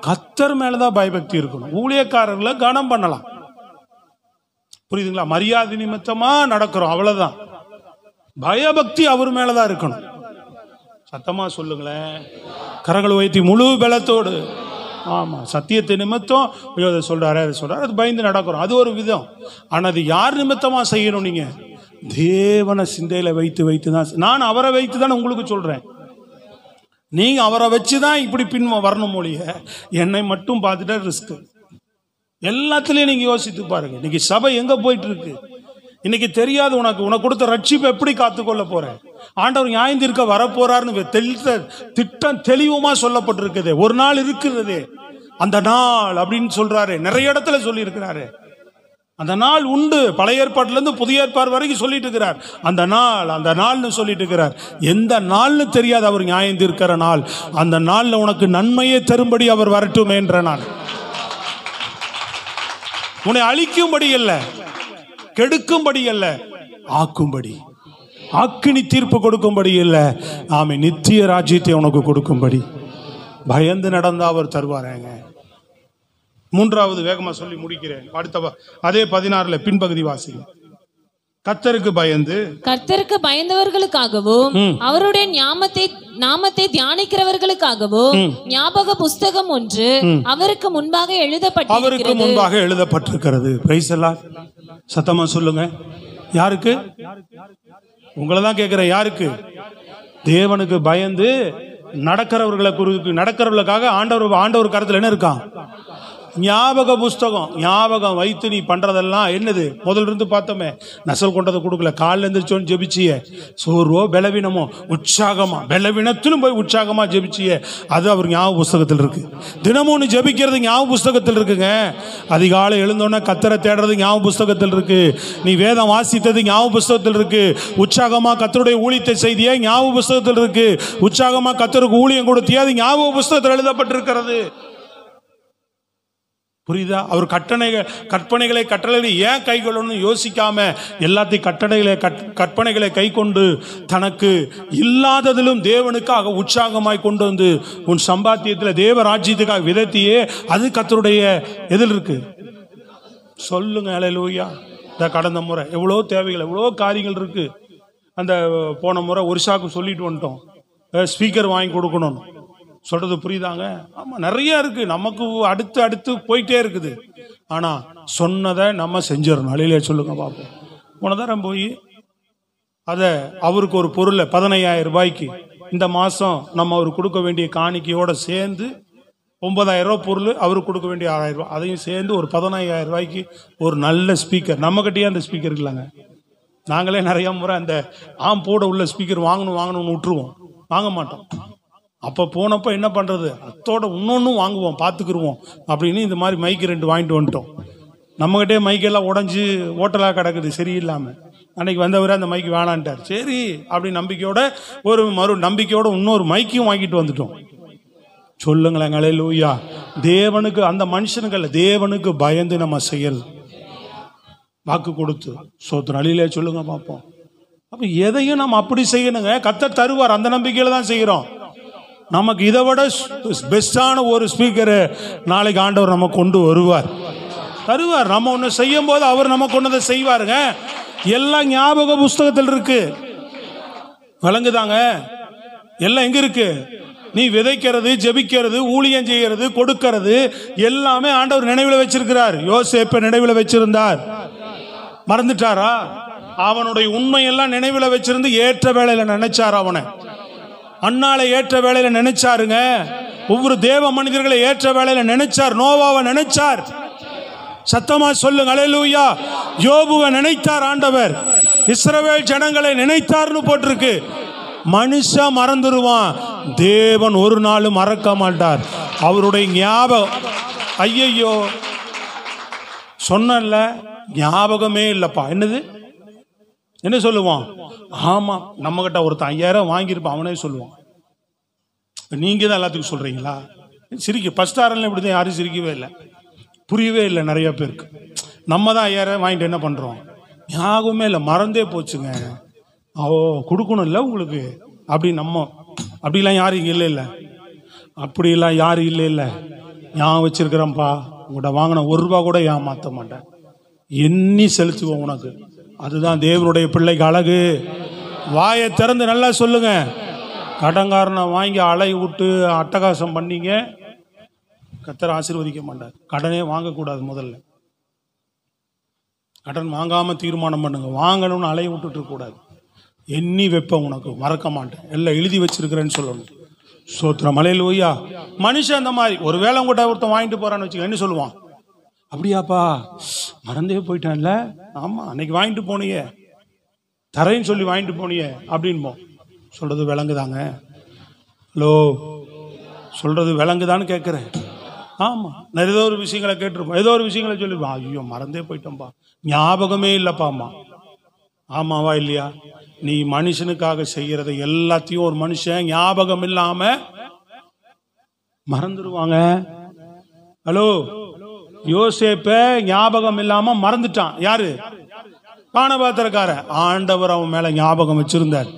கர்த்தர் மேலதான் பயபக்தி இருக்கணும். ஊழியக்காரர்களை கனம் பண்ணலாம், புரியுதுங்களா? மரியாதை நிமித்தமா நடக்கிறோம், அவ்வளவுதான். பயபக்தி அவர் மேலதான் இருக்கணும். சத்தமா சொல்லுங்களேன், கரங்களை உயர்த்தி முழு பலத்தோடு. ஆமா, சத்தியத்தை நிமித்தம் சொல்றாரு, அதை சொல்றாரு, அது பயந்து நடக்கிறோம், அது ஒரு விதம். ஆனா அது யார் நிமித்தமா செய்யணும்? நீங்க தேவனை சிந்தையில வைத்து தான். நான் அவரை வைத்து தான் உங்களுக்கு சொல்றேன். நீங்க அவரை வச்சுதான் இப்படி பின் வரணும் மொழிய. என்னை மட்டும் பார்த்துட்டா ரிஸ்க். எல்லாத்துலயும் நீங்க யோசித்து பாருங்க. இன்னைக்கு சபை எங்க போயிட்டு இருக்கு? இன்னைக்கு தெரியாது உனக்கு கொடுத்த ரட்சிப்பை எப்படி காத்துக்கொள்ள போற? ஆண்டவர் நியாயந்திருக்க வரப்போறாருன்னு திட்டம் தெளிவுமா சொல்லப்பட்டிருக்குது. ஒரு நாள் இருக்கிறது, அந்த நாள் அப்படின்னு சொல்றாரு. நிறைய இடத்துல சொல்லி இருக்கிறாரு. அந்த நாள் உண்டு. பழைய ஏற்பாட்டுல இருந்து புதிய ஏற்பாடு வரைக்கும் சொல்லிட்டு இருக்கிறார். அந்த நாள்னு சொல்லிட்டு இருக்கிறார். எந்த நாள்னு தெரியாது அவர் நியாயந்திருக்கிற நாள். அந்த நாள்ல உனக்கு நன்மையை தரும்படி அவர் வரட்டுமே என்ற நாள். உன்னை அழிக்கும்படி அல்ல, கெடுக்கும்படி அல்ல, ஆக்கும்படி, ஆக்கினி தீர்ப்பு கொடுக்கும்படி இல்ல, ஆமை நித்திய ராஜ்யத்தை உனக்கு கொடுக்கும்படி. பயந்து நடந்தா அவர் தருவாரேங்க. மூன்றாவது வேகமா சொல்லி முடிக்கிறேன். அடுத்த அதே 16 பின்பகுதி வாசிங்க. கர்த்தருக்கு பயந்தவர்களுக்காகவும் அவருடைய நாமத்தை தியானிக்கிறவர்களுக்காகவும் ஞாபக புஸ்தகம் ஒன்று அவருக்கு முன்பாக எழுதப்பட்டிருக்கிறது. பிரைஸ் எல்லாம் சத்தமா சொல்லுங்க. யாருக்கு? உங்களை தான் கேட்கிறேன். யாருக்கு? தேவனுக்கு பயந்து நடக்கிறவர்களுக்காக ஆண்டவர் கருத்துல என்ன இருக்கான்? ஞாபக புஸ்தகம். ஞாபகம் வைத்து நீ பண்றதெல்லாம் என்னது? முதல்ல இருந்து பார்த்தோமே, நசல் கொண்டதை கொடுக்கல. காலில் எந்திரிச்சோன்னு ஜெபிச்சியே, சோர்வோ பலவீனமோ உற்சாகமா, பலவீனத்திலும் போய் உற்சாகமா ஜெபிச்சியே, அது அவர் ஞாபக புஸ்தகத்தில் இருக்கு. தினமும் ஜெபிக்கிறது ஞாபக புஸ்தகத்தில் இருக்குங்க. அதிகாலை எழுந்தோன்னா கர்த்தரை தேடுறது ஞாபக புஸ்தகத்தில் இருக்கு. நீ வேதம் வாசித்தது ஞாபக புஸ்தகத்தில் இருக்கு. உற்சாகமா கர்த்தருடைய ஊழியத்தை செய்தியே ஞாபக புஸ்தகத்தில் இருக்கு. உற்சாகமா கர்த்தருக்கு ஊழியம் கொடுத்தியே அது ஞாபக புஸ்தகத்தில் எழுதப்பட்டிருக்கிறது. புரியுதா? அவர் கற்பனைகளை கட்டளைகளை ஏன் கை கொள்ளணும்னு யோசிக்காம எல்லாத்தையும் கற்பனைகளை கை கொண்டு தனக்கு இல்லாததிலும் தேவனுக்காக உற்சாகமாய் கொண்டு வந்து உன் சம்பாத்தியத்தில் தேவ ராஜ்யத்துக்காக விதத்தியே அது கர்த்தருடைய எதில் இருக்கு? சொல்லுங்க அல்லேலூயா. இந்த கடந்த முறை எவ்வளோ தேவைகள், எவ்வளோ காரியங்கள் இருக்கு. அந்த போன முறை ஒரிசாக்கு சொல்லிட்டு வந்துட்டோம், ஸ்பீக்கர் வாங்கி கொடுக்கணும். சொல்றது புரியுதாங்க? ஆமா, நிறைய இருக்கு. நமக்கு அடுத்து போயிட்டே இருக்குது. ஆனா சொன்னதை நம்ம செஞ்சிடணும். அழிலே சொல்லுங்க பார்ப்போம். போன தரம் போய் அதை அவருக்கு ஒரு பொருளை 15,000 ரூபாய்க்கு இந்த மாசம் நம்ம அவருக்கு கொடுக்க வேண்டிய காணிக்கையோட சேர்ந்து 9,000 ரூபாய் பொருள், அவருக்கு கொடுக்க வேண்டிய 6,000 ரூபாய், அதையும் சேர்ந்து ஒரு 15,000 ரூபாய்க்கு ஒரு நல்ல ஸ்பீக்கர். நம்ம கிட்டயே அந்த ஸ்பீக்கர் இல்லைங்க. நாங்களே நிறைய முறை அந்த போட உள்ள ஸ்பீக்கர் வாங்கணும்னு விட்டுருவோம், வாங்க மாட்டோம். அப்போ போனப்போ என்ன பண்ணுறது, அத்தோட இன்னொன்றும் வாங்குவோம், பார்த்துக்குருவோம் அப்படின்னு இந்த மாதிரி மைக்கு 2 வாங்கிட்டு வந்துட்டோம். நம்மகிட்டே மைக்கெல்லாம் உடஞ்சி ஓட்டலாக கிடக்குது சரியில்லாமல். அன்னைக்கு வந்தவரை அந்த மைக்கு வேணான்ட்டார். சரி அப்படி நம்பிக்கையோட நம்பிக்கையோட இன்னொரு மைக்கையும் வாங்கிட்டு வந்துட்டோம். சொல்லுங்களேன் அல்லேலூயா. தேவனுக்கு, அந்த மனுஷனுக்கு தேவனுக்கு பயந்து நம்ம செய்யறது, வாக்கு கொடுத்து சோத்திரம். அழிலே சொல்லுங்க பார்ப்போம். அப்போ எதையும் நம்ம அப்படி செய்யணுங்க. கர்த்தர் தருவார், அந்த நம்பிக்கையில தான் செய்கிறோம். நமக்கு இதை விட பெஸ்டான ஒரு ஸ்பீக்கரை நாளைக்கு ஆண்டவர் நம்ம கொண்டு வருவார், தருவார். நம்ம ஒன்று செய்யும் போது அவர் நமக்கு ஒன்றதை செய்வாருங்க. எல்லாம் ஞாபக புஸ்தகத்தில் இருக்கு. விளங்குதாங்க? எல்லாம் எங்க இருக்கு? நீ விதைக்கிறது, ஜெபிக்கிறது, ஊழியம் செய்கிறது, கொடுக்கிறது எல்லாமே ஆண்டவர் நினைவில் வச்சிருக்கிறார். யோசேப்பை நினைவில் வச்சிருந்தார். மறந்துட்டாரா? அவனுடைய உண்மையெல்லாம் நினைவில் வச்சிருந்து ஏற்ற வேளையில நினைச்சார். அவனை அண்ணாளை ஏற்ற வேளையில நினைச்சாருங்க. ஒவ்வொரு தேவ மனிதர்களை ஏற்ற வேளையில நினைச்சார். நோவாவை நினைச்சார். சத்தமா சொல்லுங்க அல்லேலூயா. யோபுவை நினைத்தார் ஆண்டவர். இஸ்ரவேல் ஜனங்களை நினைத்தார்னு போட்டிருக்கு. மனுஷன் மறந்துடுவான், தேவன் ஒரு நாளும் மறக்க மாட்டார். அவருடைய ஞாபகம், ஐயையோ சொன்னல ஞாபகமே இல்லப்பா. என்னது என்ன சொல்லுவான்? ஆமா, நம்ம கிட்ட ஒருத்தன் 5000 வாங்கியிருப்பான், அவனே சொல்லுவான். நீங்க தான் எல்லாத்துக்கும் சொல்றீங்களா? சிரிக்க ஃபர்ஸ்ட் ஆரல்ல இப்படிதான் யாரும் சிரிக்கவே இல்லை, புரியவே இல்லை நிறைய பேருக்கு. நம்ம தான் 5000 வாங்கிட்டு என்ன பண்றோம்? ஞாபகமே இல்லை, மறந்தே போச்சுங்க. ஓ கொடுக்கணும் இல்லை உங்களுக்கு அப்படி. நம்ம அப்படிலாம் யாரும் இங்கே இல்லை இல்லை, அப்படிலாம் யாரும் இல்லை இல்லை. ஞாபகம் வச்சிருக்கிறேன்ப்பா, உங்கள்கிட்ட வாங்கின ₹1 கூட ஏமாற்ற மாட்டேன், எண்ணி செலுத்துவோம் உனக்கு. அதுதான் தேவனுடைய பிள்ளைக்கு அழகு. வாயை திறந்து நல்லா சொல்லுங்க. கடன்காரனை வாங்கி அலை விட்டு அட்டகாசம் பண்ணீங்க, கர்த்தர் ஆசீர்வதிக்க மாட்டார். கடனே வாங்கக்கூடாது. முதல்ல கடன் வாங்காம தீர்மானம் பண்ணுங்க. வாங்கணும்னு அலைய விட்டுட்டு இருக்கக்கூடாது. எண்ணி வைப்பேன் உனக்கு, மறக்க மாட்டேன், எல்லாம் எழுதி வச்சிருக்கிறேன்னு சொல்லணும். சோத்திரம் அல்லேலூயா. மனுஷன் அந்த மாதிரி ஒரு வேலை உங்கள்கிட்ட ஒருத்தன் வாங்கிட்டு போறான்னு வச்சுக்க, என்ன சொல்லுவான்? அப்படியாப்பா, மறந்தே போயிட்டான்ல. ஆமா, அன்னைக்கு வாங்கிட்டு போனியே, தரேன்னு சொல்லி வாங்கிட்டு போனியே அப்படின்போ. சொல்றது விளங்குதாங்க? ஹலோ, சொல்றது விளங்குதான்னு கேட்குறேன். ஆமா, நான் ஏதோ ஒரு விஷயங்களை கேட்டிருப்போம், ஏதோ ஒரு விஷயங்களை சொல்லிருப்போம். ஐயோ மறந்தே போயிட்டோம்பா, ஞாபகமே இல்லப்பாம்மா. ஆமாவா இல்லையா? நீ மனுஷனுக்காக செய்யறத எல்லாத்தையும் ஒரு மனுஷன் ஞாபகம் இல்லாம மறந்துடுவாங்க. ஹலோ, யோசேப்ப ஞாபகம் இல்லாம மறந்துட்டான். யாரு? பானபாத்திரக்காரன். ஆண்டவர் அவன் மேல ஞாபகம் வச்சிருந்தார்.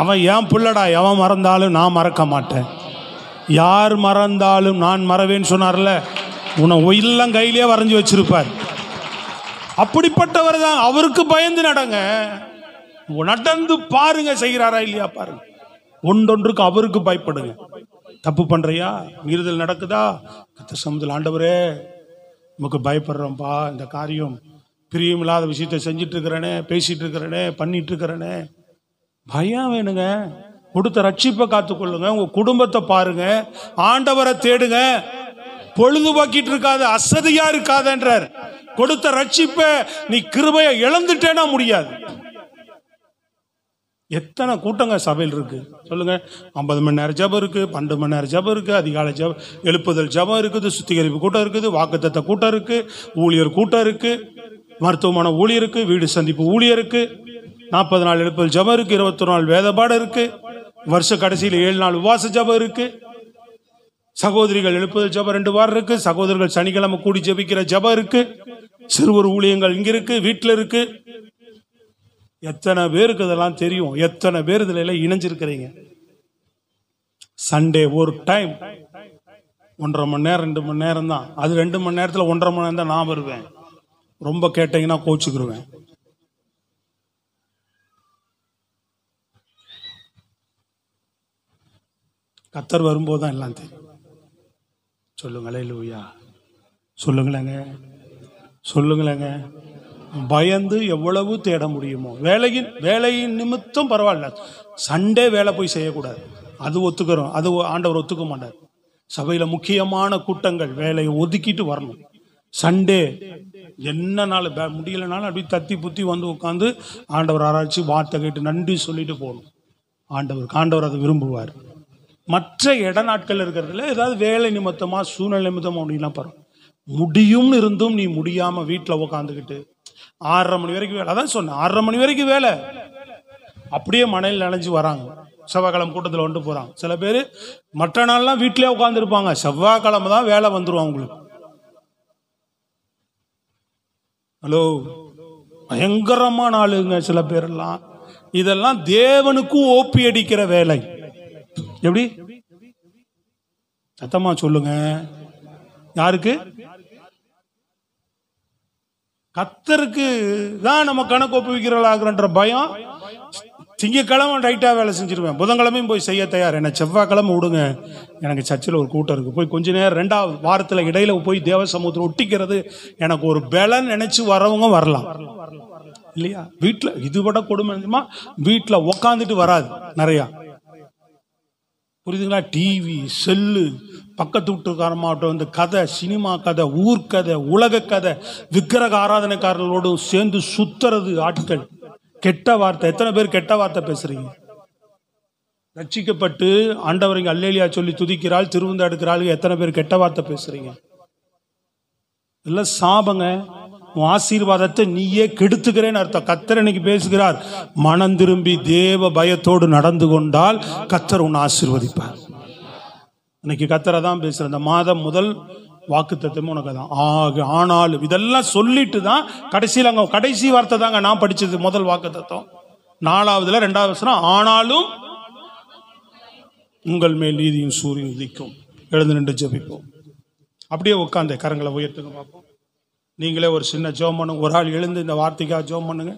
அவன் ஏன் புள்ளடா, எவன் மறந்தாலும் நான் மறக்க மாட்டேன், யார் மறந்தாலும் நான் மறவேன்னு சொன்னார்ல. உன்னை ஒயிலாம் கையிலேயே வரைஞ்சி வச்சிருப்பார். அப்படிப்பட்டவர் தான். அவருக்கு பயந்து நடங்க, நடந்து பாருங்க, செய்கிறாரா இல்லையா பாருங்க. ஒன்றொன்றுக்கு அவருக்கு பயப்படுங்க. தப்பு பண்றியா, மீறுதல் நடக்குதா, கர்த்தர் சமூகத்தில் ஆண்டவரே நமக்கு பயப்படுறோம்ப்பா, இந்த காரியம் பிரியமில்லாத விஷயத்தை செஞ்சிட்டு இருக்கிறேனே, பேசிட்டு இருக்கிறேனே, பண்ணிட்டு இருக்கிறேனே. பயம் வேணுங்க. கொடுத்த ரட்சிப்பை காத்துக்கொள்ளுங்க. உங்க குடும்பத்தை பாருங்க, ஆண்டவரை தேடுங்க. பொழுதுபோக்கிட்டு இருக்காது, அசதியா இருக்காதன்றார். கொடுத்த ரட்சிப்பை நீ கிருபையை இழந்துட்டேனா முடியாது. எத்தனை கூட்டங்க சபையில் இருக்கு சொல்லுங்க. 50 மணி நேரம் ஜபம் இருக்கு, 12 மணி நேரம் ஜபம் இருக்கு, அதிகாலை ஜபம், எழுப்புதல் ஜபம் இருக்குது, சுத்திகரிப்பு கூட்டம் இருக்குது, வாக்குத்தத்த கூட்டம் இருக்கு, ஊழியர் கூட்டம் இருக்கு, மருத்துவமனை ஊழியர் இருக்கு, வீடு சந்திப்பு ஊழியர் இருக்கு, 40 நாள் எழுப்புதல் ஜபம் இருக்கு, 21 நாள் வேதபாடம் இருக்கு, வருஷ கடைசியில் 7 நாள் உபவாச ஜபம் இருக்கு, சகோதரிகள் எழுப்புதல் ஜபம் 2 வாரம் இருக்கு, சகோதரர்கள் சனிக்கிழமை கூடி ஜபிக்கிற ஜபம் இருக்கு, சிறுவர் ஊழியங்கள் இங்க இருக்கு, வீட்டில் இருக்கு. எத்தனை பேருக்கு இதெல்லாம் தெரியும்? எத்தனை பேர் இதுல எல்லாம் இணைஞ்சிருக்கிறீங்க? சண்டே ஒரு டைம் 1.5 மணி நேரம் 2 மணி நேரம் தான். அது 2 மணி நேரத்துல 1.5 மணி நேரம் தான் நான் வருவேன். ரொம்ப கேட்டீங்கன்னா கோச்சுக்கிருவேன். கர்த்தர் வரும்போது தான் எல்லாம் தெரியும். சொல்லுங்களே லூயா, சொல்லுங்களேங்க, சொல்லுங்களேங்க. பயந்து எவ்வளவு தேட முடியுமோ, வேலையின் நிமித்தம் பரவாயில்ல, சண்டே வேலை போய் செய்யக்கூடாது. அது ஒத்துக்கிறோம், அது ஆண்டவர் ஒத்துக்க மாட்டார். சபையில முக்கியமான கூட்டங்கள் வேலையை ஒதுக்கிட்டு வரணும். சண்டே என்ன நாள் முடியலனாலும் அப்படி தத்தி புத்தி வந்து உட்காந்து ஆண்டவர் ஆராய்ச்சி வார்த்தை கேட்டு நன்றி சொல்லிட்டு போகணும். ஆண்டவர் அதை விரும்புவார். மற்ற இட நாட்கள் இருக்கிறதுல ஏதாவது வேலை நிமித்தமா சூழ்நிலை நிமித்தமா அப்படின்னா பரவாயில்ல. முடியும்னு இருந்தும் நீ முடியாம வீட்டில் உட்காந்துக்கிட்டு 6:30 மணி வரைக்கும் வேலை. அதான் சொன்னேன், 6:30 மணி வரைக்கும் வேலை. அப்படியே மனையில் நனைஞ்சு வராங்க. செவ்வாய்க்கிழமை கூட்டத்தில் வந்துட்டு போறாங்க. சில பேர் மற்ற நாள்லாம் வீட்டிலே உட்காந்துருப்பாங்க, செவ்வாய்க்கிழமை தான் வேலை வந்துடும் அவங்களுக்கு. ஹலோ, பயங்கரமான ஆளுங்க சில பேரெல்லாம். இதெல்லாம் தேவனுக்கும் ஓப்பி அடிக்கிற வேலை. எப்படி? சத்தமா சொல்லுங்க. யாருக்கு? கர்த்தருக்கு தான் நம்ம கணக்கு ஒப்புவிக்கிறவர்களாகிற பயம். திங்கக்கிழமை ரைட்டாக வேலை செஞ்சிருவேன், புதன்கிழமையும் போய் செய்ய தயார். என்னை செவ்வாய்க்கிழமை விடுங்க, எனக்கு சர்ச்சில் ஒரு கூட்டம் இருக்குது, போய் கொஞ்ச நேரம் 2வது வாரத்தில் இடையில போய் தேவ சமூகத்தில் ஒட்டிக்கிறது எனக்கு ஒரு பலன் நினைச்சு வரவங்க வரலாம் இல்லையா? வீட்டில் இது விட கொடுமை என்னமா, வீட்டில் உக்காந்துட்டு வராது நிறையா, புரியுதுங்களா? டிவி, செல்லு, பக்கத்து வீட்டுக்காரமாகட்டும், இந்த கதை, சினிமா கதை, ஊர்க்கதை, உலக கதை, விக்கிரக ஆராதனைக்காரர்களோடு சேர்ந்து சுத்துறது ஆட்கள். கெட்ட வார்த்தை, எத்தனை பேர் கெட்ட வார்த்தை பேசுறீங்க? ரட்சிக்கப்பட்டு ஆண்டவரிங்க அல்லேலியா சொல்லி துதிக்கிறாள், திருவிந்த எடுக்கிறாள், எத்தனை பேர் கெட்ட வார்த்தை பேசுறீங்க? எல்லாம் சாபங்க. உன் ஆசீர்வாதத்தை நீயே கெடுத்துக்கிறேன்னு அர்த்தம். கர்த்தர் இன்னைக்கு பேசுகிறார், மனம் திரும்பி தேவ பயத்தோடு நடந்து கொண்டால் கர்த்தர் உன்னை ஆசீர்வதிப்பார். இன்னைக்கு கர்த்தரை தான் பேசுற. இந்த மாதம் முதல் வாக்குத்தத்தமும் உனக்கு தான். ஆனாலும் இதெல்லாம் சொல்லிட்டு தான் கடைசியில் அங்கே கடைசி வார்த்தை தாங்க நான் படிச்சது. முதல் வாக்குத்தத்தம் 4வதுல 2வது வசனம், ஆனாலும் உங்கள் மேல் நீதியின் சூரியன் உதிக்கும். எழுந்து நின்று ஜெபிப்போம். அப்படியே உட்காந்து கரங்களை உயர்த்துங்க பார்ப்போம். நீங்களே ஒரு சின்ன ஜெபம் பண்ணுங்க. ஒரு ஆள் எழுந்து இந்த வார்த்தைக்காக ஜெபம் பண்ணுங்க.